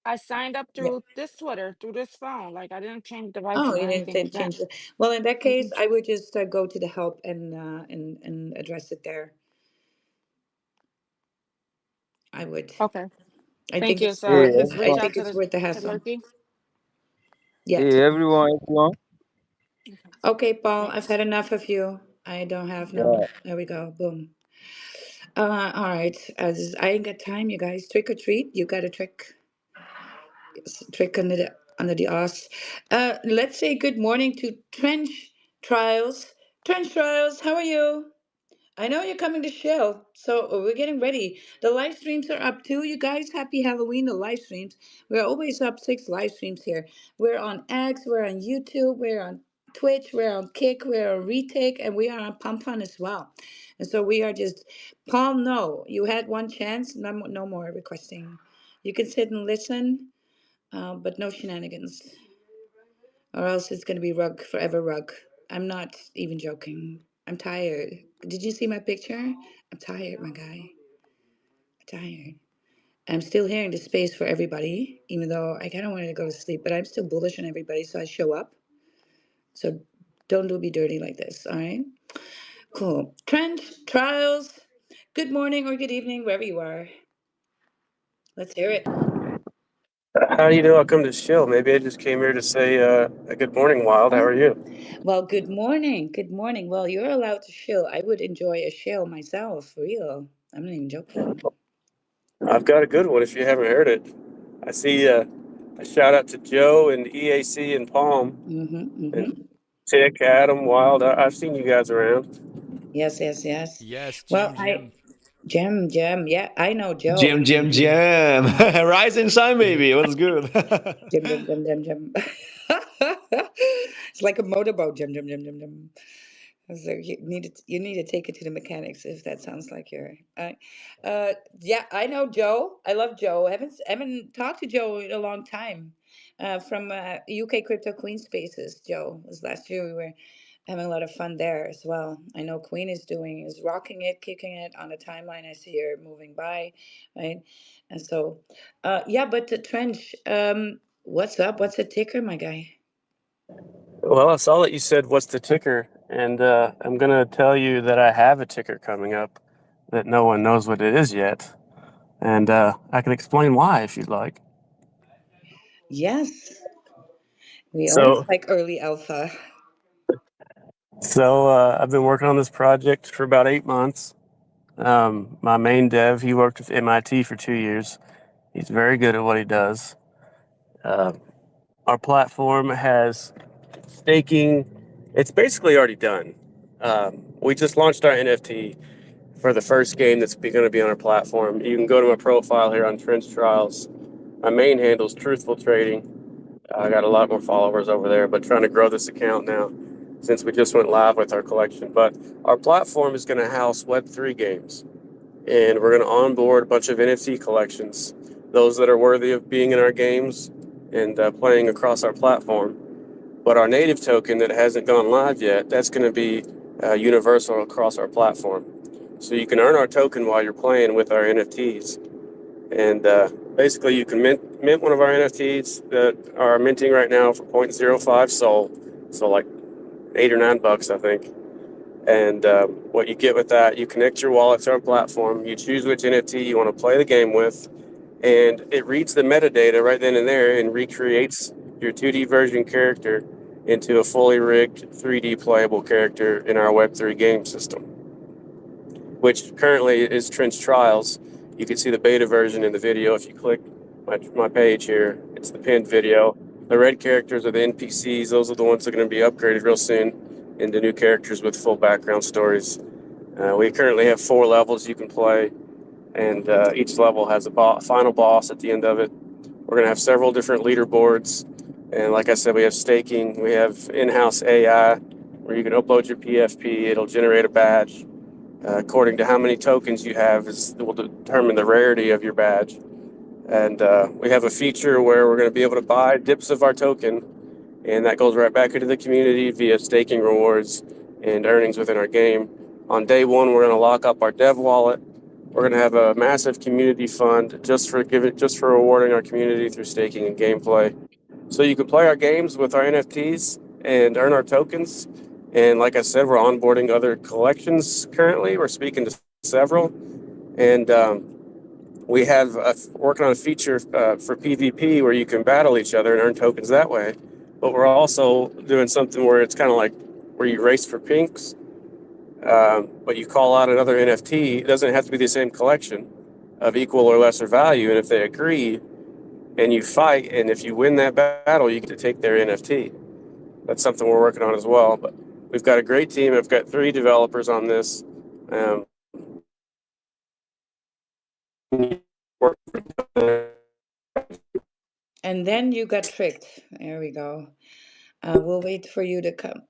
I signed up Yeah. through this Twitter, through this phone. Like I didn't change devices Oh, or you anything like didn't that. change it. Well, in that case, Mm-mm. I would just go to the help and address it there. I would. Okay. I Thank think you. it's So I Hey, worth. just I reach everyone. out think it's worth the to hassle. Lurky. Yeah. Hey, everyone. Okay. Okay, Paul. I've Thanks. had enough of you. I don't have no. Yeah. There we go. Boom. All right. I ain't got time, you guys. Trick or treat. You got a trick under the arse. Let's say good morning to Trench Trials. Trench Trials, how are you? I know you're coming to show, so we're getting ready. The live streams are up too. You guys, happy Halloween, the live streams. We're always up 6 live streams here. We're on X, we're on YouTube, we're on Twitch, we're on Kick, we're on Retake, and we are on Pump Fun as well. And so we are just, Paul, no, you had one chance, no more requesting. You can sit and listen, but no shenanigans, or else it's going to be rug, forever rug. I'm not even joking. I'm tired. Did you see my picture? I'm tired, my guy. I'm tired. I'm still here in the space for everybody, even though I kind of wanted to go to sleep, but I'm still bullish on everybody, so I show up. So don't do me dirty like this, all right? Cool. Trench, Trials, good morning or good evening, wherever you are. Let's hear it. How do you know I come to shill? Maybe I just came here to say a good morning, Wild. How Oh, are you? well, good morning. Good morning. Well, you're allowed to chill. I would enjoy a chill myself, for real. I'm not even joking. I've got a good one if you haven't heard it. I see a shout out to Joe and EAC and Palm Mm-hmm, mm-hmm. and Tick, Adam, Wild. I've seen you guys around. Yes, yes, yes. Yes, Well, Jim, Jim. Jim. Yeah, I know Joe. Jam, jam, jam. Rise and shine, baby. What's good? Jim. It's like a motorboat. Jim. So you need to take it to the mechanics if that sounds like your. Yeah, I know Joe. I love Joe. Haven't talked to Joe in a long time. From UK Crypto Queen Spaces. Joe was last year. We were having a lot of fun there as well. I know Queen is rocking it, kicking it on the timeline. I see her moving by, right? And so, yeah. But the Trench, what's up? What's the ticker, my guy? Well, I saw that you said, "What's the ticker?" And I'm going to tell you that I have a ticker coming up that no one knows what it is yet. And I can explain why if you'd like. Yes, we always So, like early alpha. I've been working on this project for about 8 months. My main dev, he worked with MIT for 2 years. He's very good at what he does. Uh, our platform has staking. It's basically already done. We just launched our NFT for the first game that's going to be on our platform. You can go to my profile here on Trench Trials. My main handle is Truthful Trading. I got a lot more followers over there, but trying to grow this account now since we just went live with our collection. But our platform is going to house Web3 games, and we're going to onboard a bunch of NFT collections, those that are worthy of being in our games and playing across our platform. But our native token that hasn't gone live yet, that's going to be universal across our platform. So you can earn our token while you're playing with our NFTs. And basically, you can mint one of our NFTs that are minting right now for 0.05 Sol, so like $8 or $9, I think. And what you get with that, you connect your wallet to our platform, you choose which NFT you want to play the game with, and it reads the metadata right then and there and recreates your 2D version character into a fully rigged 3D playable character in our Web3 game system, which currently is Trench Trials. You can see the beta version in the video if you click my page here. It's the pinned video. The red characters are the NPCs. Those are the ones that are going to be upgraded real soon into new characters with full background stories. We currently have 4 levels you can play, and each level has a final boss at the end of it. We're going to have several different leaderboards, and like I said, we have staking. We have in-house AI where you can upload your PFP. It'll generate a badge. According to how many tokens you have, it will determine the rarity of your badge. And we have a feature where we're going to be able to buy dips of our token, and that goes right back into the community via staking rewards and earnings within our game. On day one, we're going to lock up our dev wallet. We're going to have a massive community fund just for rewarding our community through staking and gameplay. So you can play our games with our NFTs and earn our tokens. And like I said, we're onboarding other collections currently. We're speaking to several, and we have working on a feature for PvP where you can battle each other and earn tokens that way. But we're also doing something where it's kind of like where you race for pinks, but you call out another NFT. It doesn't have to be the same collection of equal or lesser value. And if they agree and you fight, and if you win that battle, you get to take their NFT. That's something we're working on as well. But we've got a great team. I've got 3 developers on this. And then you got tricked. There we go. We'll wait for you to come,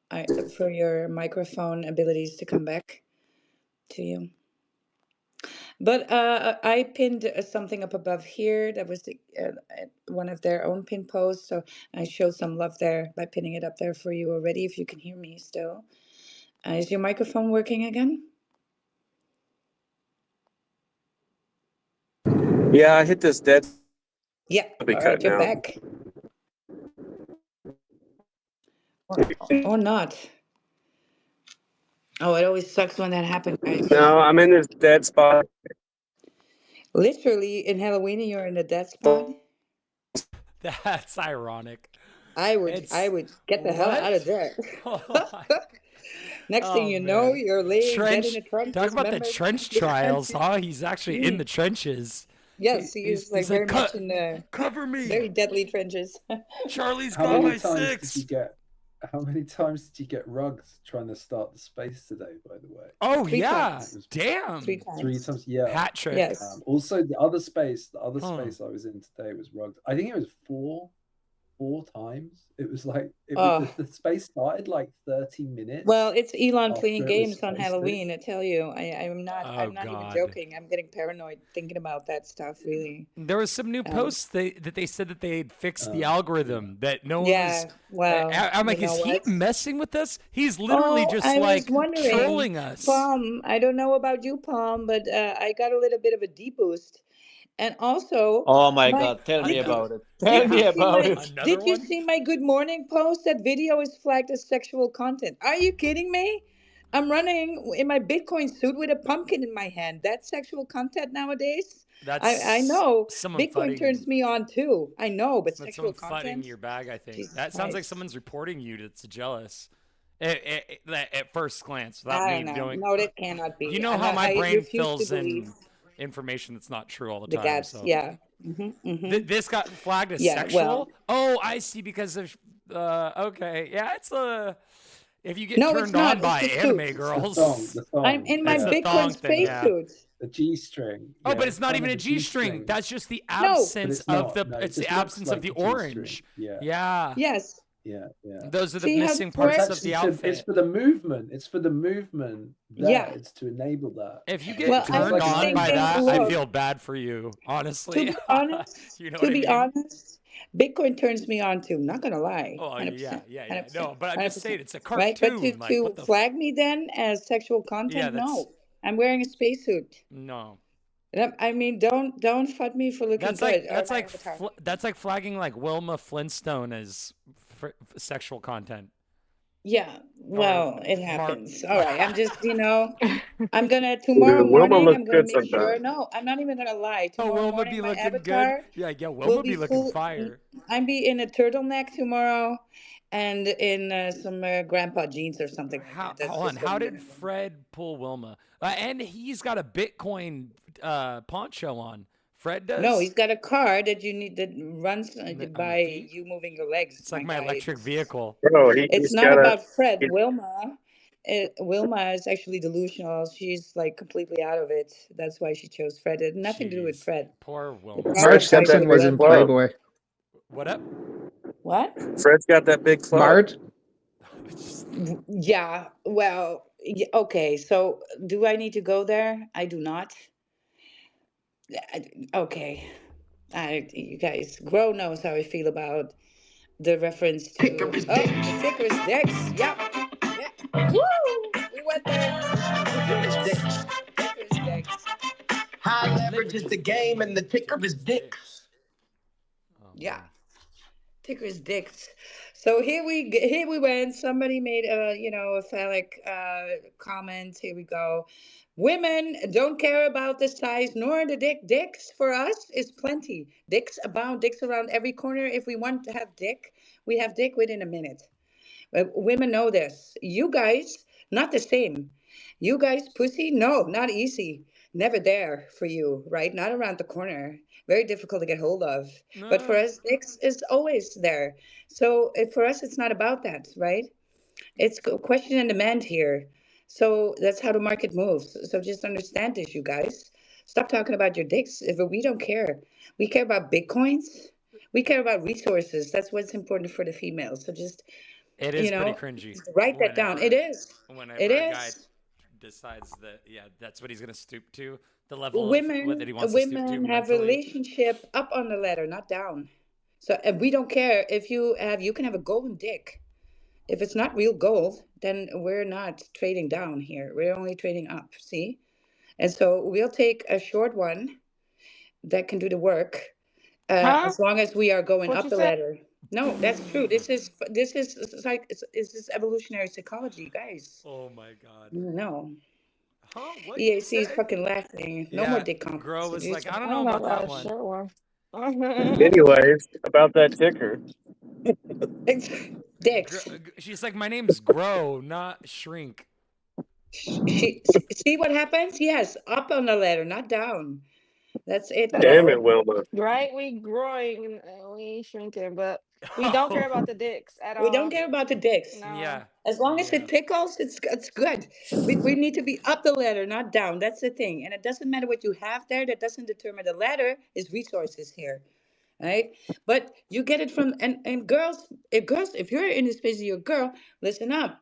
for your microphone abilities to come back to you. But I pinned something up above here that was one of their own pin posts. So I showed some love there by pinning it up there for you already, if you can hear me still. Is your microphone working again? Yeah, I hit this dead. Yeah. All right, you're back. Or not. Oh, it always sucks when that happens, guys. No, I'm in this dead spot. Literally, in Halloween, you're in a dead spot. That's ironic. I would get the hell out of there. Next thing you know, you're laying dead in a trench. Talk about the trench trials, huh? He's actually in the trenches. Yes, he's like very much in the cover me. Very deadly trenches. Charlie's got my 6. How many times did you get rugged trying to start the space today, by the way? Oh, 3 yeah. times. Damn. 3 times. 3 times, yeah. Hat trick. Yes. Also, the other space I was in today was rugged. I think it was 4 times. It was like the space started like 30 minutes. Well, it's Elon playing games on Halloween. I tell you, I'm not even joking. I'm getting paranoid thinking about that stuff. Really, there was some new posts that they said that they had fixed the algorithm that no one was. Well, I'm like, is he messing with us? He's literally just like trolling us. Palm, I don't know about you, Palm, but I got a little bit of a deboost. And also, oh my God, tell me about it. Tell me about it. Did you see my good morning post? That video is flagged as sexual content. Are you kidding me? I'm running in my Bitcoin suit with a pumpkin in my hand. That's sexual content nowadays. I know. Bitcoin turns me on too. I know, but sexual content. Flooding your bag, I think. That sounds like someone's reporting you that's jealous. At first glance, without me doing. No, that cannot be. You know how my brain fills in information that's not true all the time. Gaps, so. Yeah. This got flagged as sexual. Well, oh, I see. Because of okay, yeah, it's a. If you get turned on by anime girls, the thong. I'm in my Bitcoin spacesuit. The G-string. Oh, but it's not even a G-string. That's just the absence of the. It's the absence of the orange. Yeah. Yes. Yeah. Those are the missing parts of the outfit. It's for the movement. It's It's to enable that. If you get turned on by that, I feel bad for you, honestly. To be honest, honest, Bitcoin turns me on too. Not gonna lie. Oh, 100%, yeah. No, but I'm just saying it's a cartoon. Right? But to flag me then as sexual content, no. I'm wearing a spacesuit. No. I mean, don't FUD me for looking good. That's like flagging like Wilma Flintstone as sexual content. Yeah, well, it happens. All right, I'm just, I'm gonna tomorrow morning. I'm gonna make sure. No, I'm not even gonna lie. Tomorrow morning, my avatar. Good. Yeah, Wilma be looking fire. I'm be in a turtleneck tomorrow, and in some grandpa jeans or something. Hold on. How did Fred pull Wilma? And he's got a Bitcoin poncho on. Fred does? No, he's got a car that you need that runs by you moving your legs. It's like my electric vehicle. Bro, it's not about Fred. Wilma Wilma is actually delusional. She's like completely out of it. That's why she chose Fred. It had nothing to do with Jeez, Fred. poor The Wilma. problem Fred's Marge got started that Simpson with was big in Wilma. club. Playboy. What up? What? Fred's got that big club. Marge? Yeah. Well, okay. So do I need to go there? I do not. Okay. You guys, Gro knows how I feel about the reference to the Ticker's Dicks. Yep. Yeah. Woo! We went there. The ticker's dicks. Ticker's Dicks. High leverage is the game and the ticker is dicks. Oh Yeah. man. Ticker's Dicks. So here we went. Somebody made a phallic comment. Here we go. Women don't care about the size nor the dick. Dicks for us is plenty. Dicks abound. Dicks around every corner. If we want to have dick, we have dick within a minute. Women know this. You guys, not the same. You guys, pussy, no, not easy. Never there for you, right? Not around the corner. Very difficult to get hold of. But for No. us, dicks is always there. So for us, it's not about that, right? It's question and demand here. So that's how the market moves. So just understand this, you guys. Stop talking about your dicks. If we don't care, we care about bitcoins. We care about resources. That's what's important for the females. So just It you is pretty know, cringy just write that down. It is. It whenever a guy is. decides that that's what he's gonna stoop to, the level of what that Women he wants to stoop to women have mentally. relationship up on the ladder, not down. So and we don't care if you can have a golden dick. If it's not real gold, then we're not trading down here. We're only trading up. See? And so we'll take a short one that can do the work, Huh? as long as we are going What up you the said? ladder. No, that's true. This is evolutionary psychology, guys. Oh my god. No. Huh? What'd you EAC is say? fucking laughing. No more Yeah, dick Gro comments. was You like, I just don't I know don't know about that about a one. short one. Anyways, about that ticker. dicks. She's like, my name's Gro, not Shrink. See what happens? Yes, up on the ladder, not down. That's it, Damn bro. it, Wilma. Right? We growing, we shrinking, but we don't care about the dicks at We don't all. care about the dicks. No. Yeah, As long as yeah, it tickles, it's good. We need to be up the ladder, not down. That's the thing. And it doesn't matter what you have there. That doesn't determine the ladder. Is resources here, right? But you get it from and girls, if you're in the space of your girl, listen up.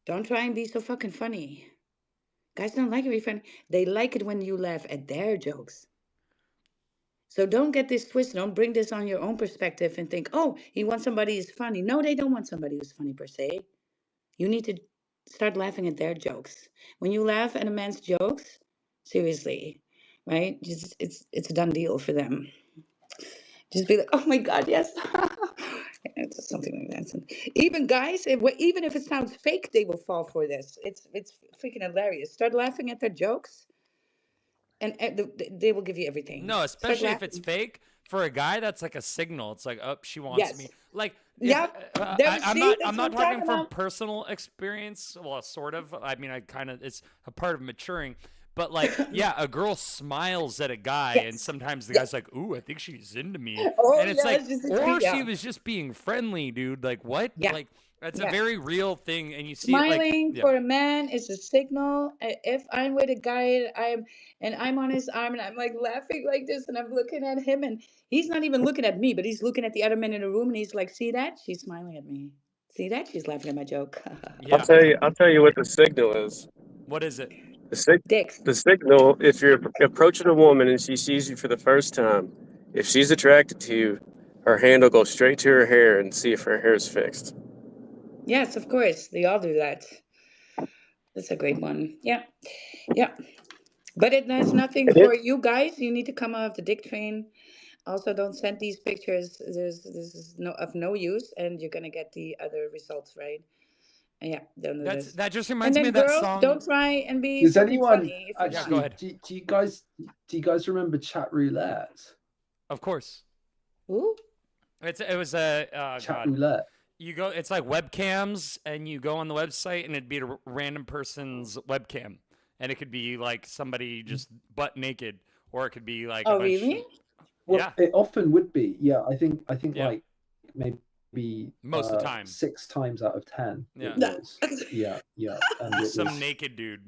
Don't try and be so fucking funny. Guys don't like it when you're funny. They like it when you laugh at their jokes. So don't get this twisted. Don't bring this on your own perspective and think, oh, he wants somebody who's funny. No, they don't want somebody who's funny per se. You need to start laughing at their jokes. When you laugh at a man's jokes, seriously, right? Just it's a done deal for them. Just be like, oh my god, yes. It's something like that. Even guys, even if it sounds fake, they will fall for this. It's freaking hilarious. Start laughing at their jokes, and they will give you everything. no, Start especially if it's laughing. fake. For a guy, that's like a signal. It's like, oh, she wants me. Yes. Like, if Yep. There. I'm See, not, I'm that's what not I'm talking talking from about. personal experience. Well, sort of. I mean, I kind of. It's a part of maturing. But like, yeah, a girl smiles at a guy, and Yes. sometimes the Yeah. guy's like, "Ooh, I think she's into me," Oh and it's yeah, like, it's just or she yeah, was just being friendly, dude. Like, what? yeah, Like, that's a yeah. very real thing, and you see it like, Smiling yeah, for a man is a signal. If I'm with a guy, I'm on his arm and I'm like laughing like this and I'm looking at him and he's not even looking at me, but he's looking at the other men in the room and he's like, "See that? She's smiling at me. See that? She's laughing at my joke." yeah. I'll tell you what the signal is. What is it? The sig- Dicks. the signal, if you're approaching a woman and she sees you for the first time, if she's attracted to you, her hand will go straight to her hair and see if her hair's fixed. Yes, of course. They all do that. That's a great one. Yeah. Yeah. But it has nothing And it, for you guys. You need to come off the dick train. Also, don't send these pictures. This is no use, and you're gonna get the other results, right? Yeah, don't do this. That just And reminds me then of that girls, don't song. try and be Does fucking anyone funny if you're Yeah, not. go actually ahead. do you guys remember chat roulette? Of course. Ooh, It was a Chat God. roulette. You go. It's like webcams, and you go on the website, and it'd be a random person's webcam, and it could be like somebody just butt naked, or it could be like a oh bunch. really? Well, Yeah, it often would be. Yeah, I think yeah. like maybe maybe Most of the time. 6 times out of 10 Yeah. it was. Yeah, and it Some was naked dude.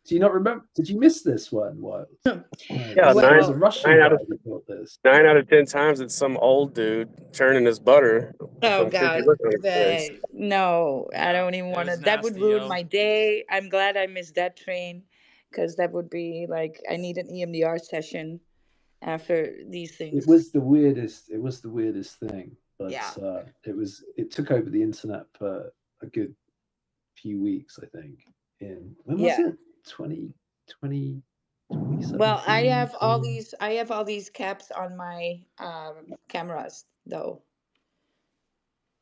Do you not remember? Did you miss this one, Wild? No, Yeah, there was a Russian guy nine who bought this. out of 10 times it's some old dude churning his butter. Oh Some creepy God, look on his face. no, I Yeah, don't even it want to. was That would nasty, ruin yo. my day. I'm glad I missed that train, because that would be like I need an EMDR session after these It things. was the weirdest. It was the weirdest thing, but Yeah. It took over the internet for a good few weeks, I think. When was Yeah. it? 2020, Well, 2017, 20... I have all these caps on my cameras though.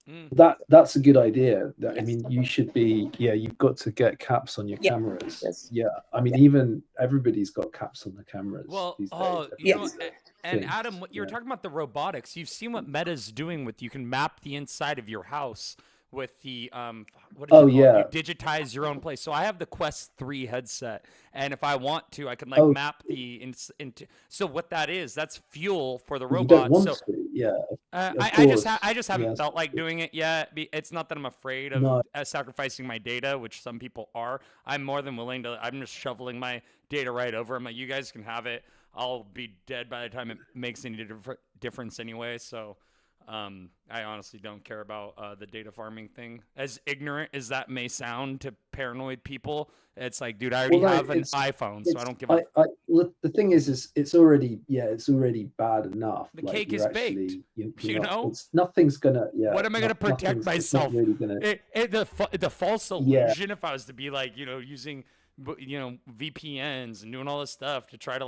Mm. That's a good idea. I Yes. mean, you should be. Yeah, you've got to get caps on your Yeah. cameras. Yes. Yeah, I mean, Yeah. even everybody's got caps on the cameras Well, these days. oh, That's you know, really the and thing. Adam, what you were talking about the robotics. You've seen what Meta's doing with you can map the inside of your house with the what did you call it? Yeah. You digitize your own place. So I have the Quest 3 headset, and if I want to, I can like Oh. map the into. So what that is, that's fuel for the You robot. don't want So to. Yeah. I just haven't Yes. felt like doing it yet. It's not that I'm afraid of No. sacrificing my data, which some people are. I'm more than willing to. I'm just shoveling my data right over. I'm like, you guys can have it. I'll be dead by the time it makes any difference anyway. So I honestly don't care about the data farming thing. As ignorant as that may sound to paranoid people, it's like, dude, I already have an iPhone, so I don't give a. The thing is it's already bad enough. The like, cake is baked. You know, nothing's gonna. Yeah. What am I gonna protect myself? Really gonna... the false illusion. If I was to be like, using VPNs and doing all this stuff to try to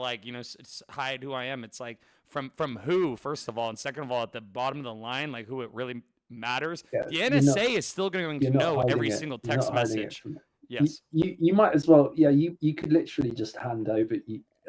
hide who I am. It's like from who, first of all, and second of all, at the bottom of the line, like who it really matters. Yeah, the NSA is still going to know every single text message. Yes. You might as well. Yeah. You could literally just hand over.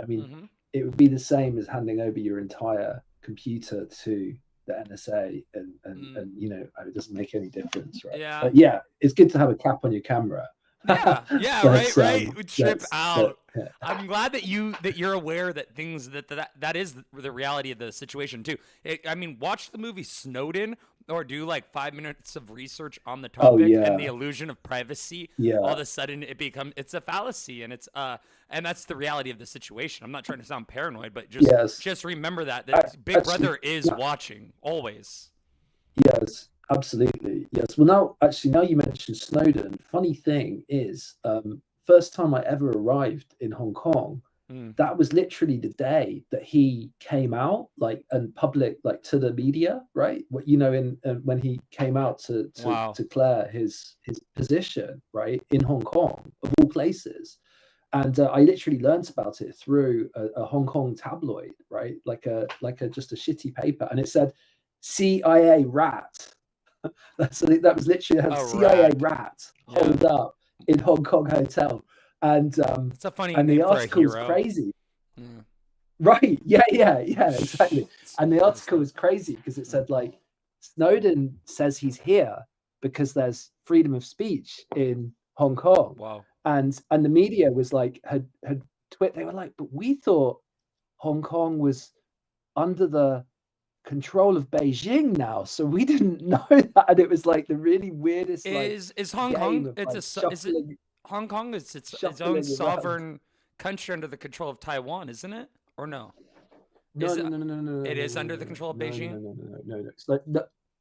I mean, it would be the same as handing over your entire computer to the NSA, and it doesn't make any difference, right? Yeah. But yeah, it's good to have a cap on your camera. Yeah, but, right. We trip out. Yeah. I'm glad that you're aware that things that is the reality of the situation too. I mean, watch the movie Snowden or do like 5 minutes of research on the topic, and the illusion of privacy. Yeah. All of a sudden, it's a fallacy, and and that's the reality of the situation. I'm not trying to sound paranoid, but just remember that Big Brother is watching always. Yes. Absolutely. Yes. Well, now you mentioned Snowden. Funny thing is, first time I ever arrived in Hong Kong, that was literally the day that he came out, and public, to the media, right? When he came out to declare his position, right, in Hong Kong, of all places. And I literally learned about it through a Hong Kong tabloid, right? Just a shitty paper, and it said CIA rat. That was literally a CIA rat holed up in Hong Kong hotel, and it's a funny and name the article was crazy. Right? Yeah, exactly. And the article was crazy because it said Snowden says he's here because there's freedom of speech in Hong Kong. Wow. And the media was had they were like, but we thought Hong Kong was under the control of Beijing now, so we didn't know that. And it was the really weirdest. Is Hong Kong? Hong Kong is its own sovereign country under the control of Taiwan, isn't it? Or no? No. It is under the control of Beijing. No. It's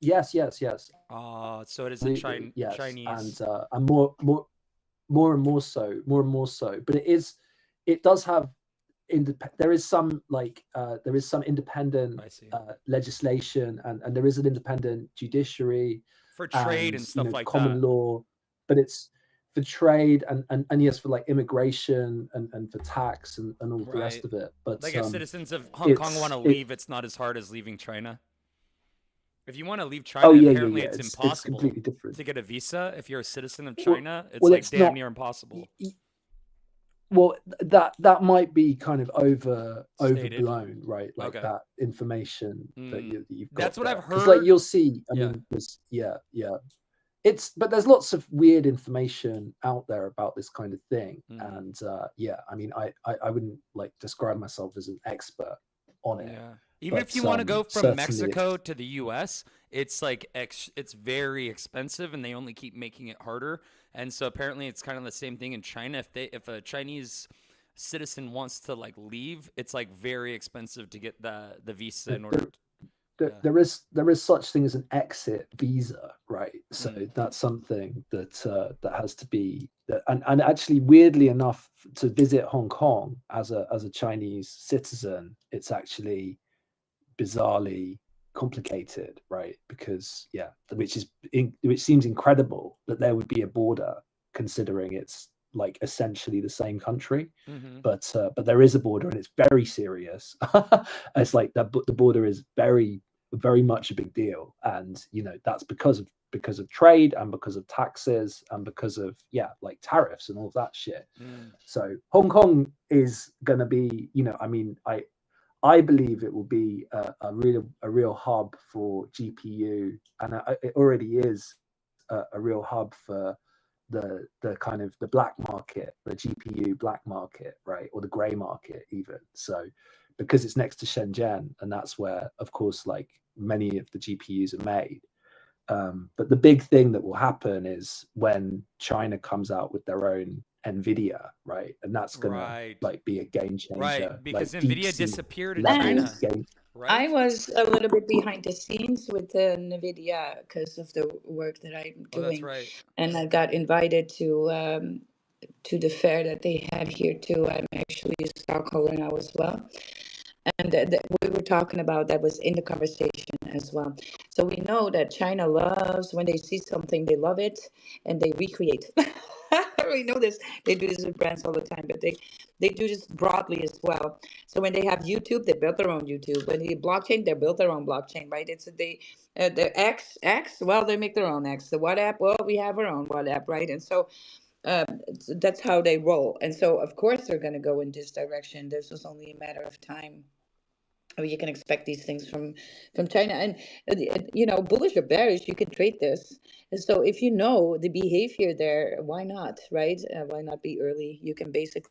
yes. So it isn't Chinese. And more and more so. But it does have. There is some independent legislation, and there is an independent judiciary for trade and stuff like common law, but it's for trade and yes, for immigration and for tax and all the rest of it. But if citizens of Hong Kong want to leave, it's not as hard as leaving China. If you want to leave China, apparently it's impossible. It's completely different to get a visa. If you're a citizen of China, it's damn near impossible. Well, that might be kind of overblown, right? That information that you've got. That's what I've heard. You'll see. I mean, but there's lots of weird information out there about this kind of thing, and I mean, I wouldn't describe myself as an expert on it. Yeah. Even But if you want to go from certainly Mexico to the US, it's like it's very expensive and they only keep making it harder. And so apparently it's kind of the same thing in China. If a Chinese citizen wants to like leave, it's like very expensive to get the visa in order. there is such thing as an exit visa, right? So that's something that has to be and actually weirdly enough, to visit Hong Kong as a Chinese citizen, it's actually bizarrely complicated, right? Because which seems incredible that there would be a border, considering it's like essentially the same country. But there is a border, and it's very serious. It's like the border is very much a big deal, and that's because of trade and because of taxes and because of like tariffs and all of that shit. So Hong Kong is going to be, I believe it will be a real hub for GPU, and it already is a real hub for the kind of the black market, the GPU black market, right, or the grey market even. So because it's next to Shenzhen, and that's where, of course, like many of the GPUs are made. But the big thing that will happen is when China comes out with their own NVIDIA, right? And that's gonna like be a game changer. Right, because like NVIDIA disappeared in And China, right? I was a little bit behind the scenes with the NVIDIA because of the work that I'm Oh, that's doing, right. and I got invited to the fair that they had here too. I'm actually a stockholder now as well. And we were talking about that was in the conversation as well. So we know that China loves when they see something, they love it and they recreate. We know this. They do this with brands all the time, but they do this broadly as well. So when they have YouTube, they build their own YouTube. When they blockchain, they build their own blockchain, right? It's the X. Well, they make their own X. The WhatsApp. Well, we have our own WhatsApp, right? And so that's how they roll. And so of course they're going to go in this direction. This was only a matter of time. You can expect these things from China, and bullish or bearish, you can trade this. And so if you know the behavior there, why not, right? Why not be early? You can basically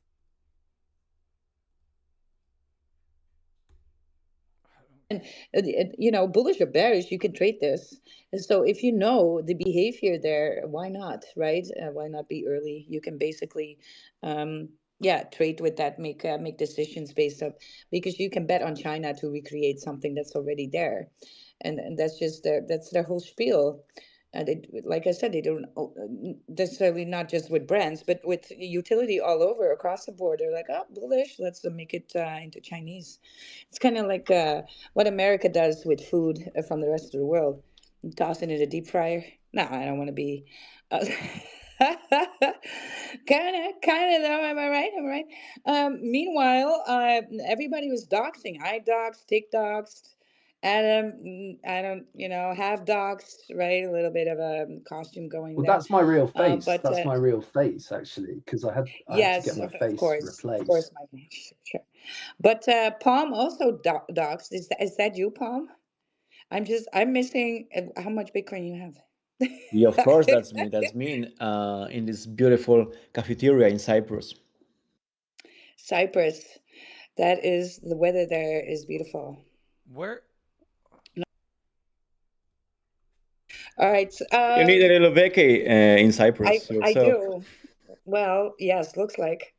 bullish or bearish, you can trade this. And so if you know the behavior there, why not, right? Why not be early? You can basically trade with that, make decisions based up, because you can bet on China to recreate something that's already there. And that's their whole spiel. Like I said, they don't necessarily, not just with brands, but with utility all over across the board. They're like, oh, bullish, let's make it into Chinese. It's kind of like what America does with food from the rest of the world. Toss it in a deep fryer. No, I don't want to be. Kind of though. Am I right? Am I right? Meanwhile, everybody was doxing. I doxed, Tick doxed, Adam. I don't, have doxed. Right, a little bit of a costume going Well, there. that's my real face. But That's my real face, actually, because I had to get yes, my of face course, replaced. my sure. But Palm also doxed. Is that you, Palm? I'm missing how much Bitcoin you have. Yeah, of course, that's me. That's me in this beautiful cafeteria in Cyprus. Cyprus. That is, the weather there is beautiful. Where? All right. You need a little vacay in Cyprus I yourself. do. Well, yes, looks like.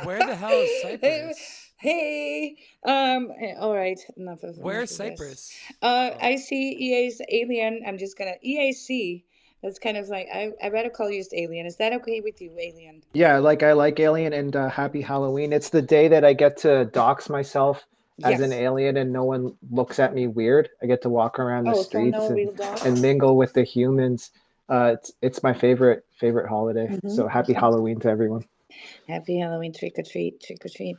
Where the hell is Cyprus? Hey, all right, Where's enough of this. Cyprus? I see EA's Alien. I'm just gonna EAC. That's kind of like I better call you just Alien. Is that okay with you, Alien? Yeah, like I like Alien, and happy Halloween. It's the day that I get to dox myself as an Yes. alien and no one looks at me weird. I get to walk around the Oh, so streets no and, real dogs? mingle with the humans. It's my favorite holiday. So happy Mm-hmm. Halloween to everyone. Happy Halloween, trick or treat, trick or treat.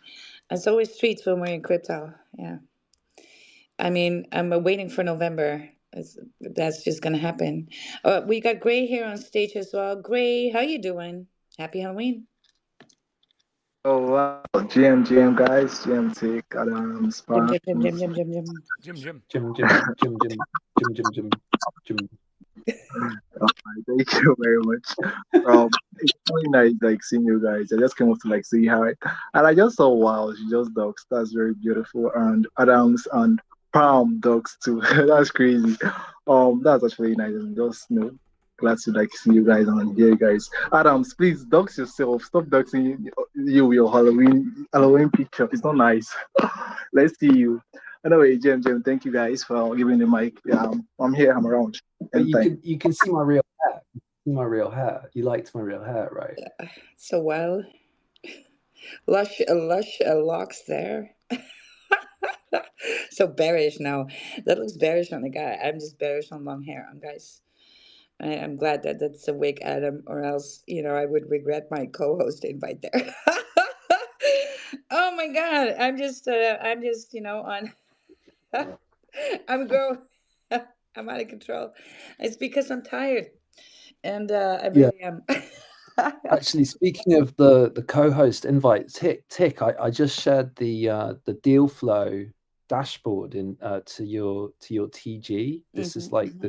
It's always treats when we're in crypto. Yeah. I mean, I'm waiting for November. That's just gonna happen. We got Gray here on stage as well. Gray, how you doing? Happy Halloween. Oh wow, GM guys, GM Tic, Jim, Spans. Jim, Jim, Jim, Jim, Jim, Jim. Jim. Jim. Thank you very much. It's really nice like seeing you guys. I just came up to like see how it, and I just saw wow, she just dogs. That's very beautiful. And Adams and Palm dogs too. That's crazy. That's actually nice. And just glad to like see you guys and hear you guys. Adams, please dox yourself. Stop doxing you with your Halloween picture. It's not nice. Let's see you. Anyway, Jim, thank you guys for giving the mic. I'm here. I'm around But anytime. you can see my real hair. You can see my real hair. You liked my real hair, right? So well, lush locks there. So bearish now. That looks bearish on the guy. I'm just bearish on long hair. Guys. I'm glad that that's a wig, Adam, or else, I would regret my co-host invite there. Oh my God. I'm just, on, I'm growing. I'm out of control. It's because I'm tired. And I Yeah. really am. Actually, speaking of the co-host invite, Tick, I just shared the deal flow dashboard in to your TG. This is like Hmm. the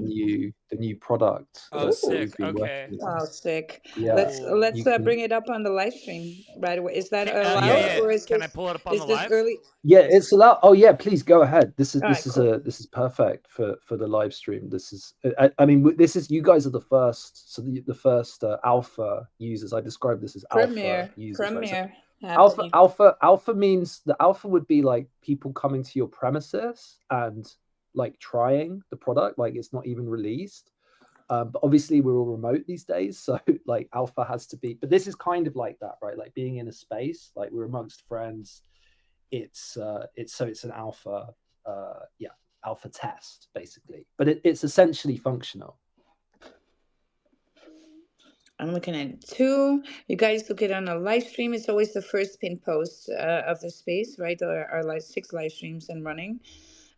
new product Oh, that Ooh. we've sick. been Okay. working on. Wow, sick. Yeah, Cool. you Let's can. bring it up on the live stream right away. Is that Yeah, allowed, Yeah, yeah. or is Can I this pull it up on the is this live? early? yeah, it's allowed. Oh yeah, please go ahead. All right, cool. This is perfect for the live stream. This is I mean this is you guys are the first, so the first alpha users. I describe this as alpha users, right? So Premiere happening. alpha means the alpha would be like people coming to your premises and like trying the product, like it's not even released. But obviously we're all remote these days, so like alpha has to be. But this is kind of like that, right? Like being in a space, like we're amongst friends. It's an alpha, yeah, alpha test basically, but it's essentially functional. I'm looking at it too. You guys look it on a live stream. It's always the first pin post of the space, right? Our like 6 live streams and running.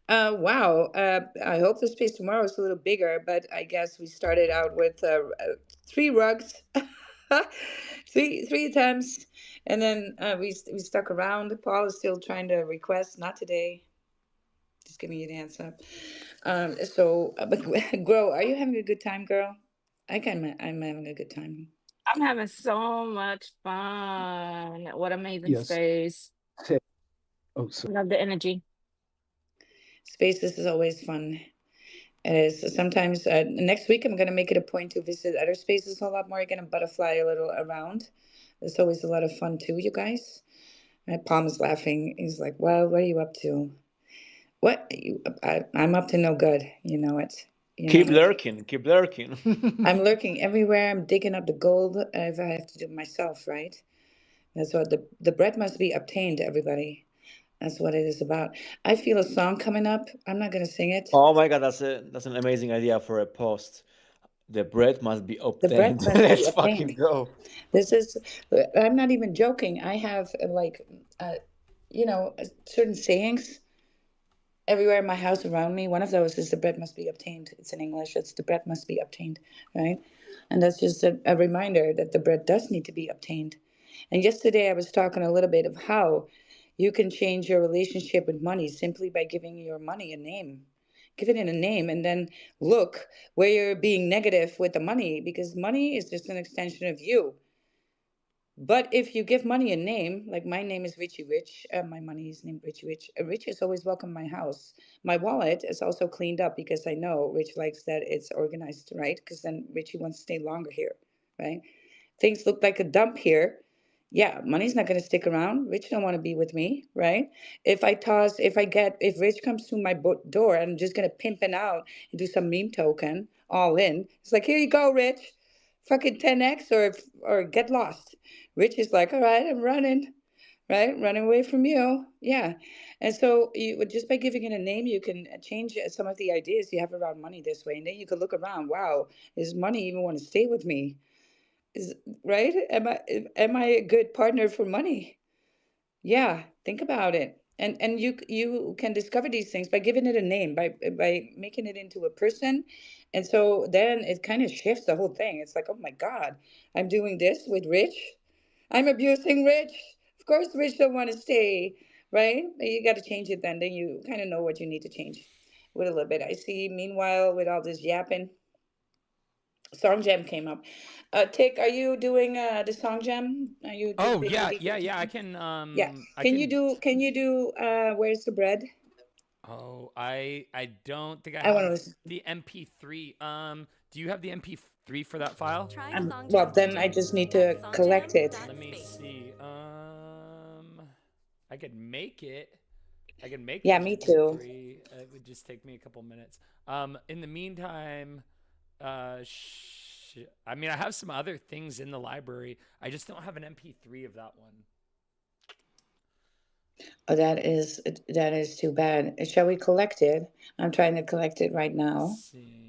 Wow. I hope the space tomorrow is a little bigger, but I guess we started out with 3 rugs, three attempts, and then we stuck around. Paul is still trying to request, not today. Just giving you the answer. But Grow, are you having a good time, girl? I'm having a good time. I'm having so much fun. What amazing Yes. space. Oh, so I love the energy. Spaces is always fun. It is. Sometimes next week I'm going to make it a point to visit other spaces a lot more. I'm going to butterfly a little around. It's always a lot of fun too, you guys. My Palm is laughing. He's like, "Well, what are you up to?" What? I'm up to no good. You know it. You know Keep it. lurking, keep lurking. I'm lurking everywhere. I'm digging up the gold if I have to do it myself, right? That's what the bread must be obtained, everybody. That's what it is about. I feel a song coming up. I'm not going to sing it. Oh my god, that's an amazing idea for a post. The bread must be The bread obtained. must be Let's obtained. fucking go. This is, I'm not even joking. I have uh, certain sayings everywhere in my house around me. One of those is the bread must be obtained. It's in English. It's the bread must be obtained, right? And that's just a reminder that the bread does need to be obtained. And yesterday I was talking a little bit of how you can change your relationship with money simply by giving your money a name. Give it in a name and then look where you're being negative with the money because money is just an extension of you. But if you give money a name, like my name is Richie Rich, my money is named Richie Rich. Rich is always welcome in my house. My wallet is also cleaned up because I know Rich likes that it's organized, right? Because then Richie wants to stay longer here, right? Things look like a dump here. Yeah, money's not going to stick around. Rich don't want to be with me, right? If Rich comes to my door, I'm just going to pimp it out and do some meme token all in. It's like, here you go, Rich. Fucking 10x or get lost. Rich is like, all right, I'm running, right? Running away from you. Yeah. And so you just by giving it a name, you can change some of the ideas you have around money this way. And then you can look around. Wow, does money even want to stay with me? Is right? Am I a good partner for money? Yeah, think about it. And you can discover these things by giving it a name, by making it into a person. And so then it kind of shifts the whole thing. It's like, oh my God, I'm doing this with Rich. I'm abusing Rich. Of course, Rich don't want to stay, right? But you got to change it then. Then you kind of know what you need to change with a little bit. I see, meanwhile, with all this yapping. Song Jam came up. Tick, are you doing the Song Jam? Are you Oh making yeah, the yeah, yeah. I invitation? can Yeah. I Can you can do? Can you do? Where's the bread? Oh, I don't think I I want to have listen. the MP3. Do you have the MP3 for that file? Well, then I just need to collect it. Let me see. I could make it. I could make Yeah, the me too. MP3. It would just take me a couple minutes. In the meantime, I mean, I have some other things in the library. I just don't have an MP3 of that one. Oh, that is too bad. Shall we collect it? I'm trying to collect it right Let's now. see.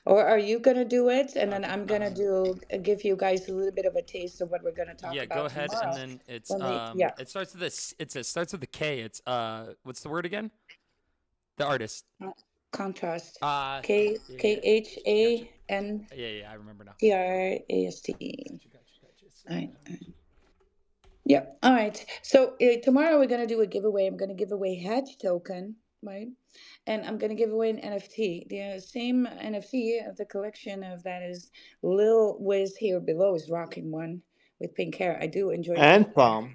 Or are you gonna do it, and then Okay. I'm gonna do give you guys a little bit of a taste of what we're gonna talk Yeah, go about ahead. And tomorrow then it's when we yeah it starts with this. It starts with a K. It's what's the word again? The artist. contrast. Uh K yeah, K yeah. H Gotcha. A N Yeah, yeah, I remember now. T R A S T. Gotcha. I Yeah. All right. So tomorrow we're gonna do a giveaway. I'm gonna give away Hatch token, right? And I'm gonna give away an NFT. The same NFT of the collection of that is Lil Wiz here below is rocking one with pink hair. I do enjoy pink And hair. Palm.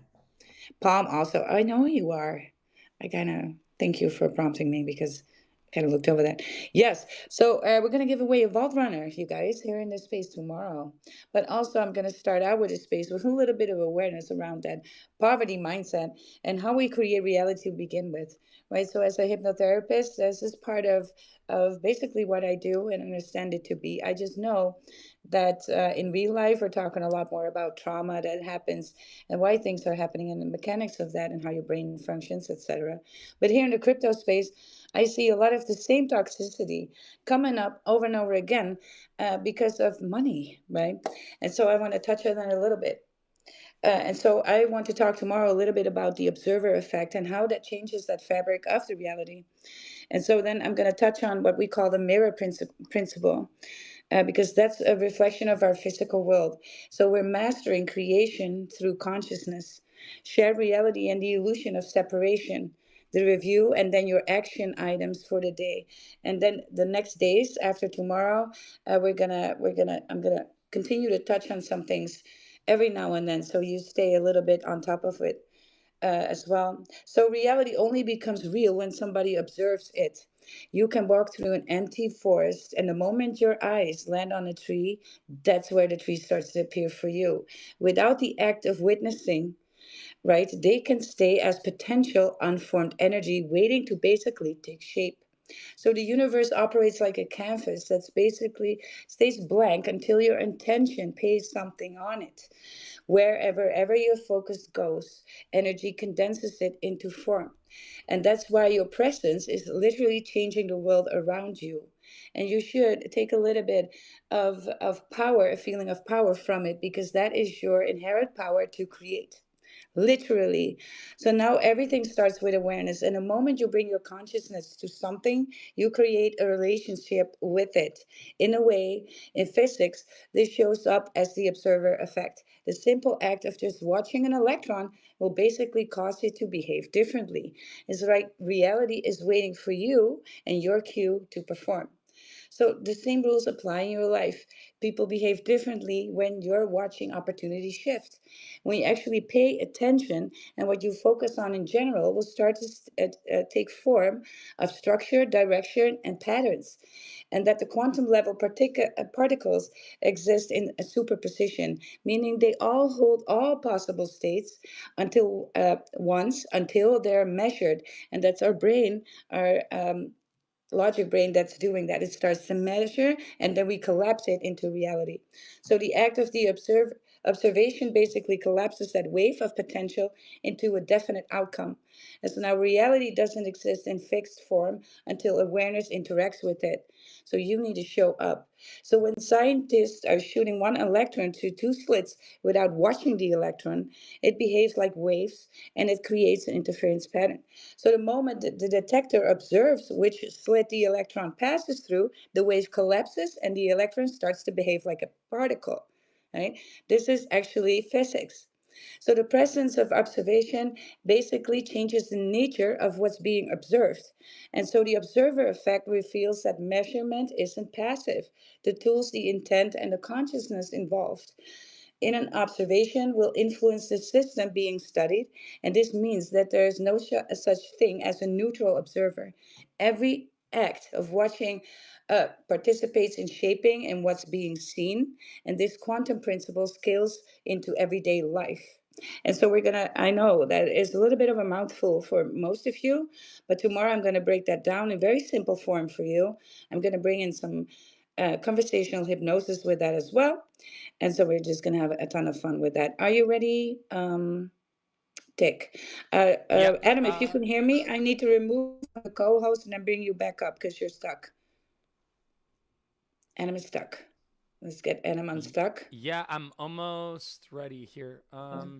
Palm also. I know you are. I kind of thank you for prompting me because I kind of looked over that. Yes. So we're going to give away a Vault Runner, you guys, here in this space tomorrow. But also, I'm going to start out with a space with a little bit of awareness around that poverty mindset and how we create reality to begin with, right? So, as a hypnotherapist, this is part of basically what I do and understand it to be. I just know that in real life, we're talking a lot more about trauma that happens and why things are happening and the mechanics of that and how your brain functions, etc. But here in the crypto space, I see a lot of the same toxicity coming up over and over again because of money, right? And so I want to touch on that a little bit. And so I want to talk tomorrow a little bit about the observer effect and how that changes that fabric of the reality. And so then I'm going to touch on what we call the mirror principle because that's a reflection of our physical world. So we're mastering creation through consciousness, shared reality, and the illusion of separation. The review and then your action items for the day, and then the next days after tomorrow, I'm gonna continue to touch on some things every now and then, so you stay a little bit on top of it as well. So reality only becomes real when somebody observes it. You can walk through an empty forest, and the moment your eyes land on a tree, that's where the tree starts to appear for you. Without the act of witnessing, right, they can stay as potential unformed energy waiting to basically take shape. So the universe operates like a canvas that's basically stays blank until your intention pays something on it. Wherever ever your focus goes, energy condenses it into form. And that's why your presence is literally changing the world around you. And you should take a little bit of power, a feeling of power from it, because that is your inherent power to create. Literally. So now everything starts with awareness. And the moment you bring your consciousness to something, you create a relationship with it. In a way, in physics, this shows up as the observer effect. The simple act of just watching an electron will basically cause it to behave differently. It's like reality is waiting for you and your cue to perform. So the same rules apply in your life. People behave differently when you're watching opportunities shift. When you actually pay attention and what you focus on in general will start to take form of structure, direction, and patterns. And that the quantum level particles exist in a superposition, meaning they all hold all possible states until until they're measured. And that's our brain, our logic brain that's doing that. It starts to measure and then we collapse it into reality. So the act of the observation basically collapses that wave of potential into a definite outcome. And so now reality doesn't exist in fixed form until awareness interacts with it. So you need to show up. So when scientists are shooting one electron to two slits without watching the electron, it behaves like waves and it creates an interference pattern. So the moment that the detector observes which slit the electron passes through, the wave collapses and the electron starts to behave like a particle. Right? This is actually physics. So the presence of observation basically changes the nature of what's being observed. And so the observer effect reveals that measurement isn't passive. The tools, the intent, and the consciousness involved in an observation will influence the system being studied, and this means that there is no such thing as a neutral observer. Every act of watching participates in shaping and what's being seen, and this quantum principle scales into everyday life. And so we're gonna, I know that is a little bit of a mouthful for most of you, but tomorrow I'm gonna break that down in very simple form for you. I'm gonna bring in some conversational hypnosis with that as well. And so we're just going to have a ton of fun with that. Are you ready, Dick? Yep. Adam, if you can hear me, I need to remove the co-host and then bring you back up because you're stuck. Adam is stuck. Let's get Adam unstuck. Yeah, I'm almost ready here. Yeah,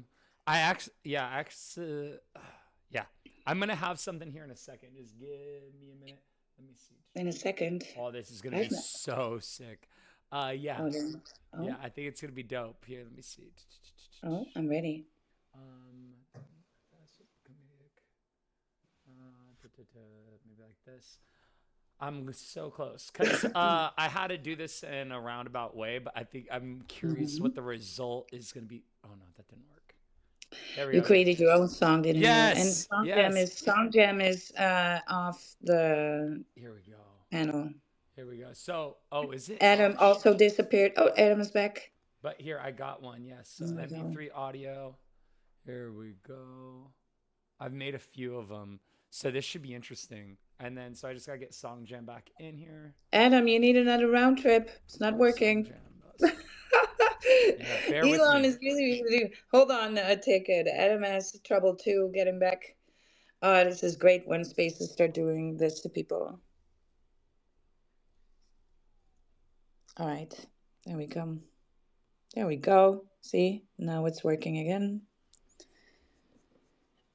I'm gonna have something here in a second. Just give me a minute. Let me see. In a second. Oh, this is gonna be so sick. Yeah. Oh. Yeah, I think it's gonna be dope. Here, let me see. Oh, I'm ready. Maybe like this. I'm so close because I had to do this in a roundabout way, but I think I'm curious what the result is going to be. Oh no, that didn't work. There we go. You created your own song, didn't yes. you? And Song Jam is off the Here we go. panel. Here we go. So, is it? Adam also disappeared. Oh, Adam is back. But here, I got one. Yes. So MP3 audio. Here we go. I've made a few of them. So this should be interesting. And then, so I just got to get Song Jam back in here. Adam, you need another round trip. It's not working. Yeah, Elon is really. Hold on a ticket. Adam has trouble too getting back. Oh, this is great when spaces start doing this to people. All right. There we go. There we go. See? Now it's working again.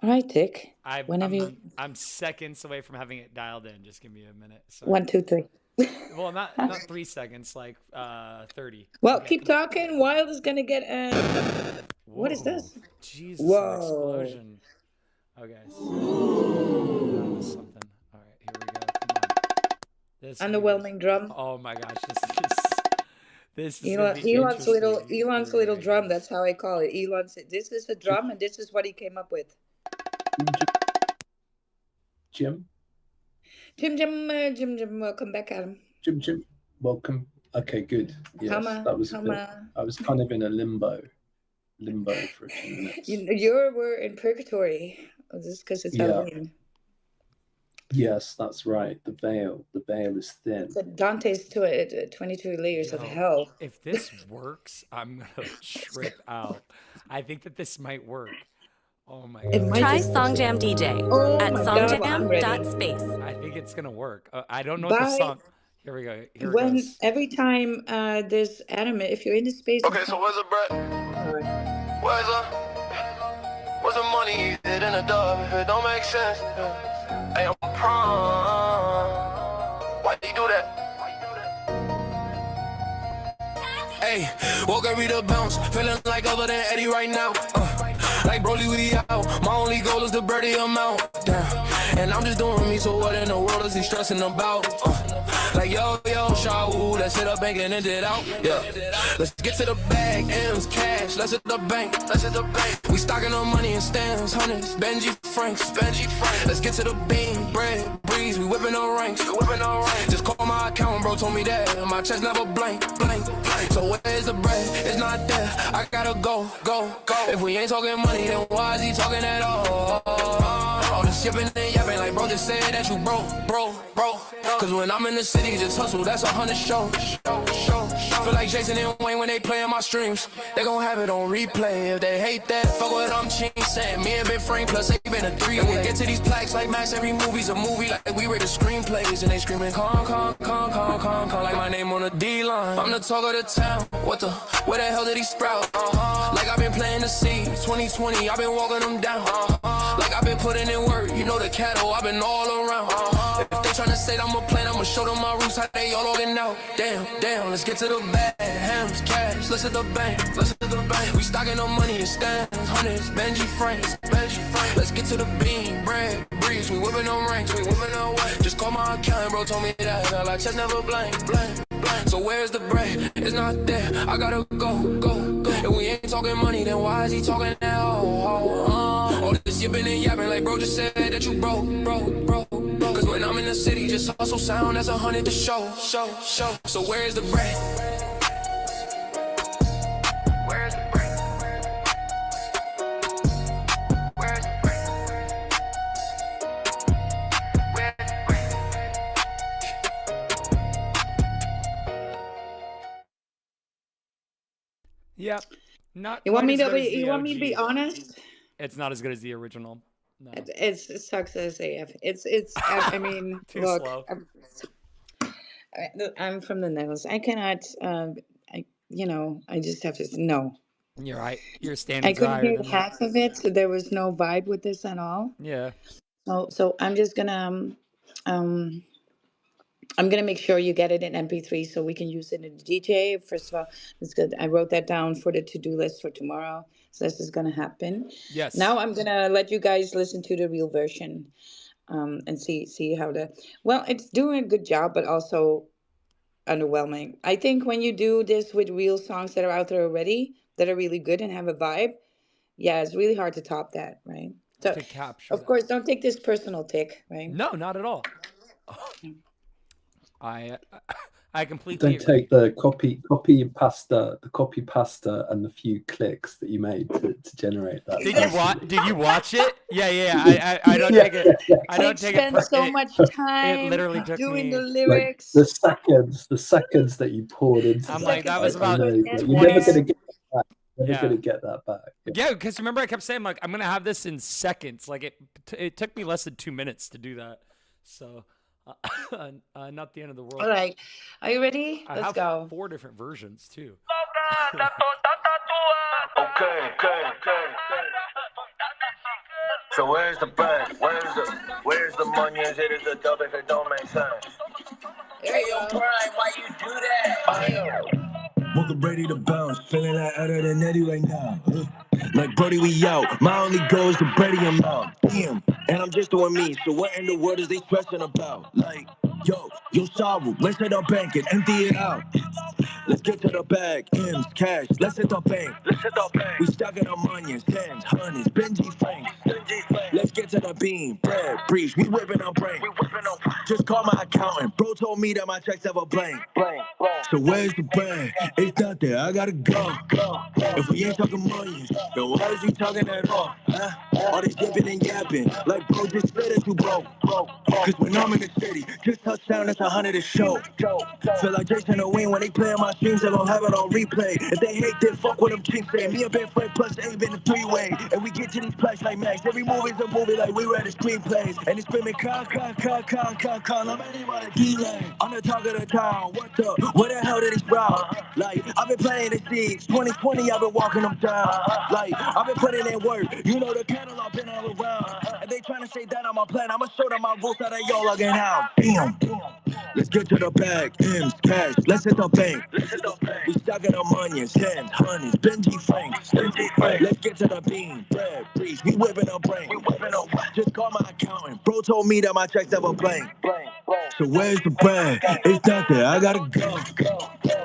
All right, Tic. I'm seconds away from having it dialed in. Just give me a minute. Sorry. 1, 2, 3. Well, not 3 seconds, like 30. Well, okay, keep talking. Wild is gonna get what is this? Jesus, an explosion. Okay. That was something. All right, here we go. Come on. This underwhelming drum. Oh my gosh, this is Elon's little drum. That's how I call it. This is a drum, and this is what he came up with. Jim, welcome back, Adam. Jim, welcome. Okay, good. Yes, that was I was kind of in a limbo for a few minutes. We're in purgatory. This is because it's Halloween. Yes, that's right. The veil is thin. So Dante's 22 layers of hell. If this works, I'm gonna trip out. I think that this might work. Oh my god. Try Songjam DJ at songjam.space. I think it's gonna work. I don't know what the song. Here we go. Here when it goes. Every time there's Adam, if you're in the space. Okay, so where's the bread? Where's the money? It in a dub if it don't make sense. Hey, I'm prom. Why you do that? Hey, woke up, read the bounce, feeling like other than Eddie right now. Like Broly, we out. My only goal is to birdie amount. Damn. And I'm just doing me, so what in the world is he stressing about? Like yo, Shaw, let's hit up bank and end it out. Yeah. Let's get to the bag, M's cash, let's hit the bank. We stocking on money in stands, hundreds, Benji Franks. Let's get to the bean, bread, breeze, we whipping on ranks. Just call my account, bro, told me that my chest never blank. So where's the bread? It's not there. I gotta go. If we ain't talking money, then why is he talking at all? All the shipping and yapping, like bro, just said that you broke. Cause when I'm in the city, just hustle, that's 100 show. Feel like Jason and Wayne when they play in my streams. They gon' have it on replay. If they hate that, fuck what I'm saying. Me and Ben Frank plus they been a 3. And we get to these plaques like Max, every movie's a movie. Like we read the screenplays and they screaming con, like my name on the D-line. I'm the talk of the town. Where the hell did he sprout? Like I've been playing the seeds. 2020, I've been walking them down. Like I've been putting in work. You know the cattle, I've been all around. If they tryna say I'm a plan, I'ma show them my roots, how they all logging out. Damn, let's get to the bag. Hams, cash, let's hit the bank, We stocking on money and stands, hundreds, Benji Franks. Let's get to the beam, bread, breeze, we whipping on ranks, Just call my accountant, bro, told me that, like chest never blank. So where's the bread? It's not there, I gotta go. If we ain't talking money, then why is he talking now? All this yipping and yapping, like bro just said that you broke. Cause when I'm in the city, just hustle sound, that's 100 to show. So where's the bread? Where's the bread? Where's the bread? Where's the bread? Yep. Not You want quite me as to good as be? the You want me to be OG. honest? It's not as good as the original. No. It sucks as AF. It's. I mean, Too look, slow. I'm from the Netherlands. I cannot. I just have to. No, You're right. Your I standards are couldn't higher hear than that. half of it. So there was no vibe with this at all. Yeah. So I'm just gonna. Um, I'm gonna make sure you get it in MP3 so we can use it in the DJ. First of all, it's good. I wrote that down for the to-do list for tomorrow. So this is gonna happen. Yes. Now I'm gonna let you guys listen to the real version, and see how the. Well, it's doing a good job, but also underwhelming. I think when you do this with real songs that are out there already that are really good and have a vibe, yeah, it's really hard to top that, right? So, To capture of that. course, don't take this personal, Tick, right? No, not at all. I I completely Don't agree. take the copy pasta, and the few clicks that you made to generate that. Did you watch? personally. Did you watch it? Yeah. I don't Yeah, take it. yeah, yeah. I don't Tick take it. spends so much It time literally took doing the me. Like lyrics. the seconds that you poured into I'm that, like, that Seconds I, was to I about know put that in you're never 20. gonna there. get that back. Never Yeah. gonna get that back. Yeah. Yeah, because remember I kept saying like I'm gonna have this in seconds. Like it took me less than 2 minutes to do that. So, not the end of the All world. right, are you ready? I Let's have go. 4 different versions too. Okay. So where's the bread? Where's the money? Is it a dub if it don't make sense? There you go. Why you do that? I know. Woke up ready to bounce, feeling like other than Eddie right now. Like Brody, we out. My only goal is to Brady him out. Damn, and I'm just doing me. So what in the world is they stressing about? Like, yo, sorrow. Let's hit our bank and empty it out. Let's get to the bag, M's, cash. Let's hit the bank. We stacking our money, tens, hundreds, Benji Franks. Let's get to the beam, bread, breach. We whipping our brain. Just call my accountant. Bro told me that my checks have a blank. So where's the bread? It's not there. I gotta go. If we ain't talking money, then why is you talking at all? Huh? All this yipping and yapping, like bro just said that you broke. Cause when I'm in the city, just touchdown, that's 100 a show. Feel like Jason and Wayne when they play on my streams, they gon' have it on replay. If they hate, then fuck what them chicks say. Me and Ben Frank plus A been a three-way. And we get to these plaques like Max. Every movie's a movie like we read the screenplays. And it's screaming, con. I'm anybody delay. I'm the talk of the town. Where the hell did he sprout? Like, I've been playing the seeds. 2020, I've been walking them down. Like, I've been putting in work. You know the catalog been all around. And they trying to say that I'm a plan. I'ma show them my rules that they all again out. Damn. Let's get to the bag, M's, cash, let's hit the bank. We stacking our money, tens, hundreds, Benji Franks. Let's get to the beam, bread, breach, we whipping our brain. Just call my accountant, bro told me that my checks have a blank. So where's the bread? It's not there, I gotta go.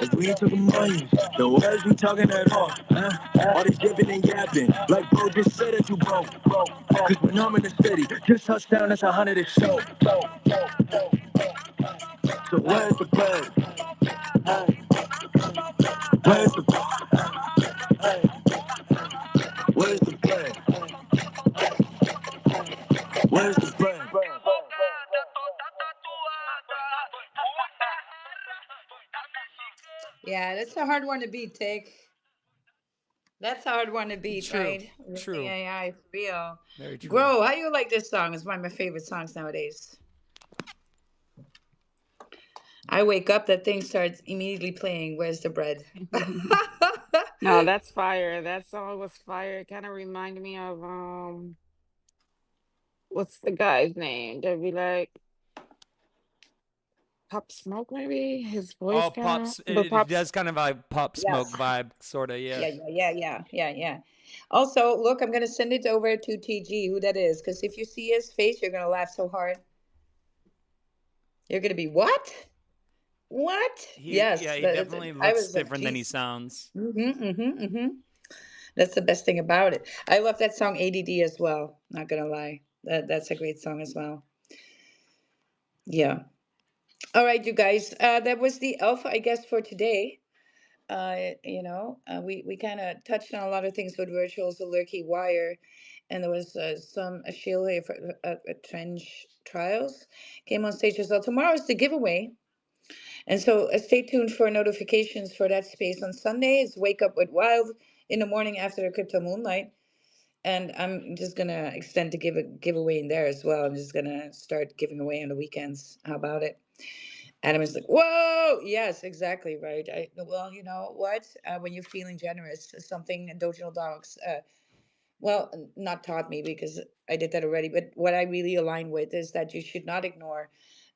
If we ain't talking money, then why is we talking at all? Huh? All this yipping and yapping, like bro just said that you broke. Cause when I'm in the city, just touchdown, that's 100 a show. So where's the bread? Where's the Where's the bread? Where's the bread? Yeah, that's a hard one to beat, Tick. That's a hard one to beat, True. right? With the True. AI, for real. Very true. Grow, how you like this song? It's one of my favorite songs nowadays. I wake up, that thing starts immediately playing. Where's the bread? No, that's fire. That song was fire. It kind of reminded me of what's the guy's name? They'd be like, Pop Smoke, maybe his voice Oh, kind of, pops! but It Pops. does kind of a Pop Yes. Smoke vibe, sort of. Yeah. Yeah. Also, look, I'm gonna send it over to TG, who that is, because if you see his face, you're gonna laugh so hard. You're gonna be what? What? Yeah, Yes, he definitely I looks was like, different than he geez. sounds. That's the best thing about it. I love that song ADD as well. Not gonna lie, that's a great song as well. Yeah. All right, you guys. That was the alpha, I guess, for today. We kind of touched on a lot of things with virtuals, the lurky wire, and there was some Sheila for trench trials came on stage as well. Tomorrow is the giveaway, and so stay tuned for notifications for that space on Sunday. It's Wake Up with Wild in the morning after the crypto moonlight, and I'm just gonna extend the giveaway in there as well. I'm just gonna start giving away on the weekends. How about it? Adam is like, whoa, yes, exactly, right. Well, you know what? When you're feeling generous, something Dojo Dogs, not taught me because I did that already, but what I really align with is that you should not ignore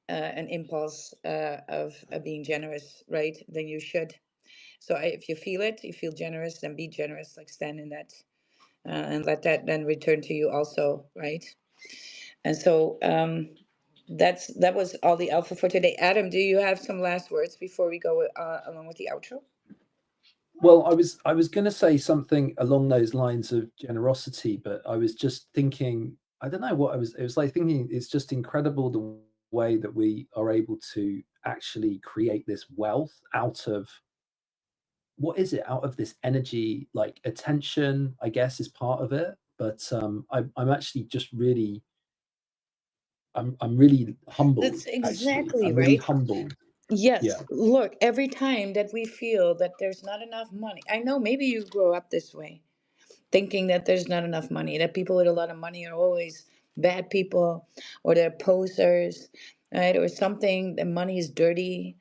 an impulse of being generous, right? Then you should. So if you feel it, you feel generous, then be generous, like stand in that and let that then return to you also, right? And so that was all the alpha for today. Adam, do you have some last words before we go along with the outro? Well, I was going to say something along those lines of generosity, but I was just thinking, I don't know what I was. It was like thinking it's just incredible the way that we are able to actually create this wealth out of what is it? Out of this energy, like attention, I guess, is part of it. But I'm actually just really, I'm really humbled. That's Actually, exactly I'm really right. humbled. Yes, Yeah, look, every time that we feel that there's not enough money, I know maybe you grow up this way, thinking that there's not enough money, that people with a lot of money are always bad people or they're posers, right? Or something, that money is dirty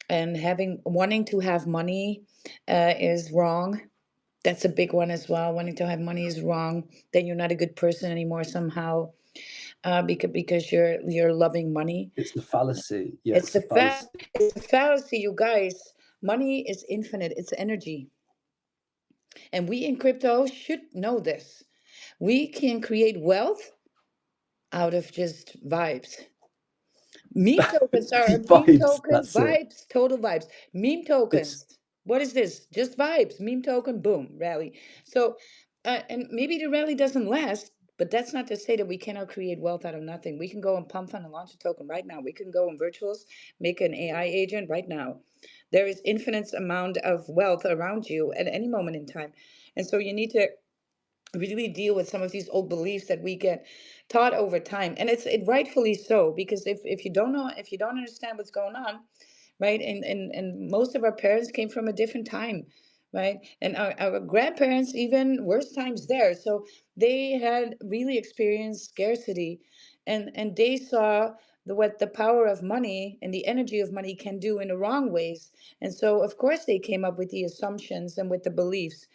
and wanting to have money is wrong. That's a big one as well. Wanting to have money is wrong. Then you're not a good person anymore somehow, because you're loving money. it's the fallacy. Yeah, It's it's the a fallacy. it's a fallacy, you guys. Money is infinite. It's energy, and we in crypto should know this. We can create wealth out of just vibes. Meme tokens are meme Vibes. tokens, That's it. vibes, total vibes. Meme It's tokens. What is this? Just vibes. Meme token, boom, rally. So, and maybe the rally doesn't last, but that's not to say that we cannot create wealth out of nothing. We can go and pump fund and launch a token right now. We can go in virtuals, make an AI agent right now. There is infinite amount of wealth around you at any moment in time. And so you need to really deal with some of these old beliefs that we get taught over time, and it rightfully so, because if you don't know, if you don't understand what's going on, right? And most of our parents came from a different time, right? And our grandparents, even worse times there. So they had really experienced scarcity, and they saw what the power of money and the energy of money can do in the wrong ways. And so of course they came up with the assumptions and with the beliefs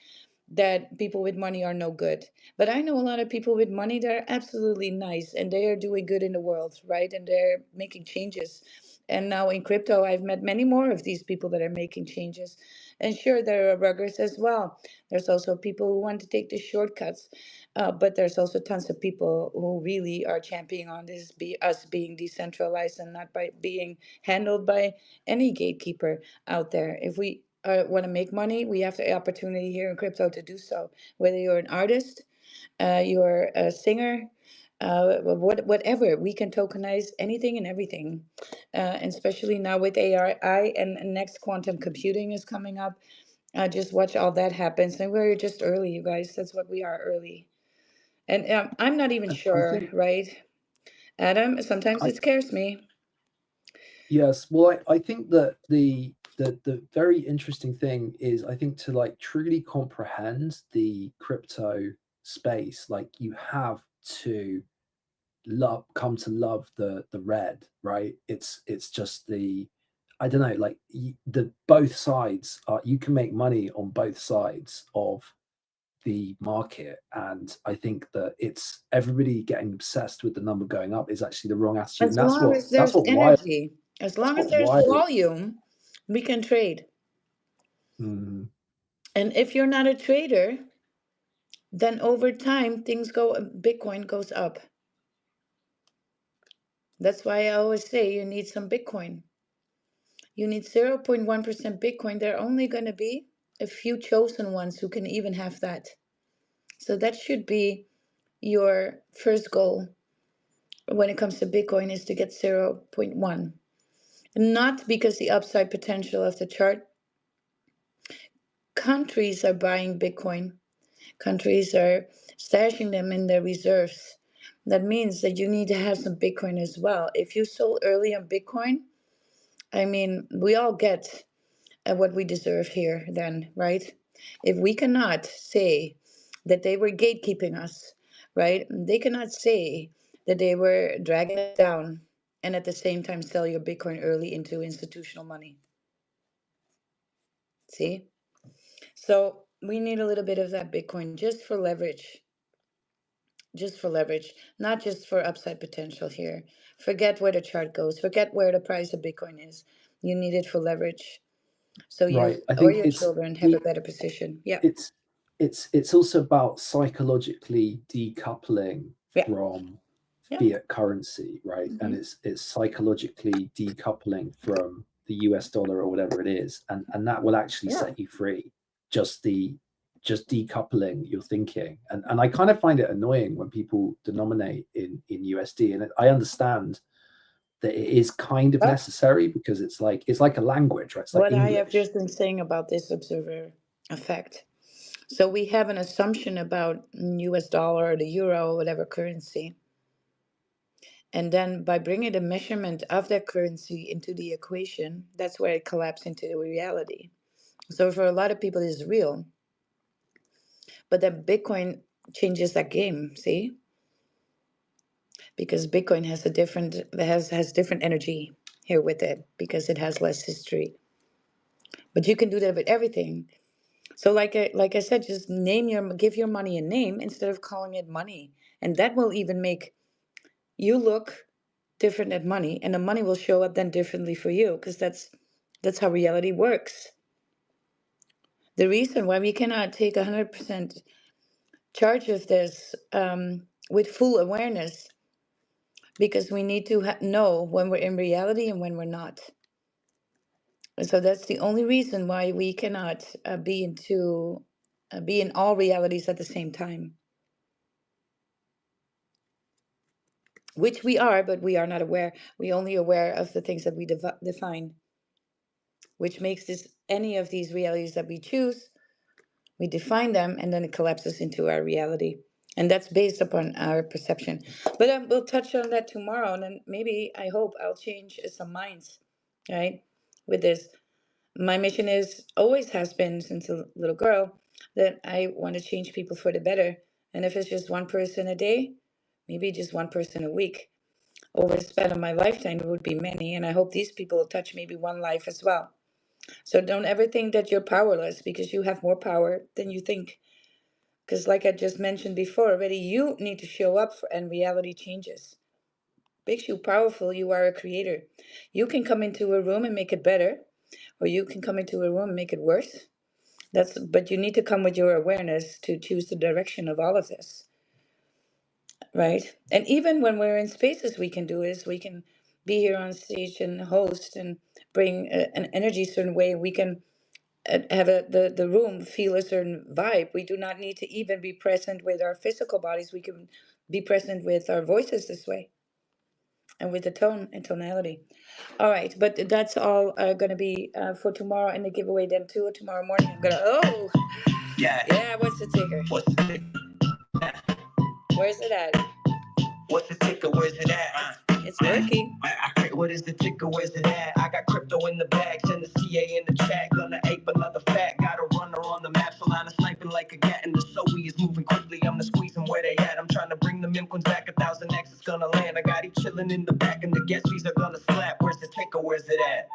that people with money are no good. But I know a lot of people with money that are absolutely nice and they are doing good in the world, right? And they're making changes. And now in crypto, I've met many more of these people that are making changes. And sure, there are ruggers as well. There's also people who want to take the shortcuts, but there's also tons of people who really are championing on this, be us being decentralized and not by being handled by any gatekeeper out there. If we want to make money, we have the opportunity here in crypto to do so. Whether you're an artist, you're a singer, whatever, we can tokenize anything and everything. And especially now with AI and next quantum computing is coming up. Just watch all that happens. And we're just early, you guys. That's what we are, early. And I'm not even I sure, think right? Adam, sometimes I it scares me. yes. Well, I think that the very interesting thing is I think to like truly comprehend the crypto space, like you have to come to love the red, right? It's just the I don't know, like the both sides are you can make money on both sides of the market, and I think that it's everybody getting obsessed with the number going up is actually the wrong attitude, and As long as that's there's what wild energy. As long as But there's why? volume, we can trade. Mm, And if you're not a trader, then over time Bitcoin goes up. That's why I always say you need some Bitcoin. You need 0.1% Bitcoin. There are only going to be a few chosen ones who can even have that. So that should be your first goal when it comes to Bitcoin, is to get 0.1. Not because the upside potential of the chart. Countries are buying Bitcoin. Countries are stashing them in their reserves. That means that you need to have some Bitcoin as well. If you sold early on Bitcoin, I mean, we all get what we deserve here then, right? If we cannot say that they were gatekeeping us, right? They cannot say that they were dragging us down and at the same time sell your Bitcoin early into institutional money. See? So we need a little bit of that Bitcoin just for leverage, not just for upside potential here. Forget where the chart goes, forget where the price of Bitcoin is. You need it for leverage. So you right. I or think your children have a better position. Yeah. it's it's also about psychologically decoupling Yeah. from Yeah. fiat currency, right? And Hmm. it's psychologically decoupling from the US dollar or whatever it is, and that will actually Yeah. set you free. Just decoupling your thinking, and I kind of find it annoying when people denominate in USD, and I understand that it is kind of But necessary because it's like a language, right? It's like what I have English. just been saying about this observer effect. So we have an assumption about US dollar or the euro or whatever currency. And then by bringing the measurement of that currency into the equation, that's where it collapses into the reality. So for a lot of people, it is real. But then Bitcoin changes that game, see? Because Bitcoin has different energy here with it because it has less history. But you can do that with everything. So like I said, just give your money a name instead of calling it money. And that will even make you look different at money, and the money will show up then differently for you because that's how reality works. The reason why we cannot take 100% charge of this with full awareness, because we need to know when we're in reality and when we're not. And so that's the only reason why we cannot be in all realities at the same time, which we are, but we are not aware. We only aware of the things that we define, which makes this any of these realities that we choose. We define them, and then it collapses into our reality. And that's based upon our perception. But we'll touch on that tomorrow. And then maybe, I hope, I'll change some minds, right? With this. My mission always has been since a little girl that I want to change people for the better. And if it's just one person a day, maybe just one person a week. Over the span of my lifetime, it would be many. And I hope these people will touch maybe one life as well. So don't ever think that you're powerless, because you have more power than you think. Because like I just mentioned before already, you need to show up and reality changes. Makes you powerful. You are a creator. You can come into a room and make it better, or you can come into a room and make it worse. But you need to come with your awareness to choose the direction of all of this, right? And even when we're in spaces, we can do is we can be here on stage and host and bring an energy certain way. We can have the room feel a certain vibe. We do not need to even be present with our physical bodies. We can be present with our voices this way and with the tone and tonality. All right, but that's all going to be for tomorrow and the giveaway then too. Tomorrow morning I'm going to, yeah, what's the ticker? Where's it at? What's the ticker? Where's it at? It's working. What is the ticker? Where's it at? I got crypto in the bag, send the CA in the chat. Gonna ape another fat. Got a runner on the map, so line of sniping like a gat. And the Zoe is moving quickly. I'm the squeezing where they at. I'm trying to bring the Mimquins back. 1,000X is gonna land. I got he chilling in the back, and the guest fees are gonna slap. Where's the ticker? Where's it at?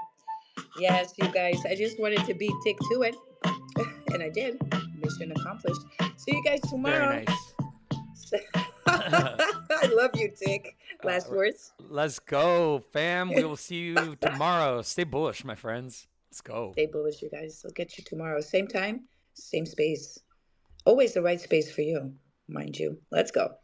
Yes, you guys. I just wanted to beat Tick to it, and I did. Mission accomplished. See you guys tomorrow. Very nice. I love you, Tic. Last words. Let's go, fam. We will see you tomorrow. Stay bullish, my friends. Let's go. Stay bullish, you guys. I'll get you tomorrow. Same time, same space. Always the right space for you, mind you. Let's go.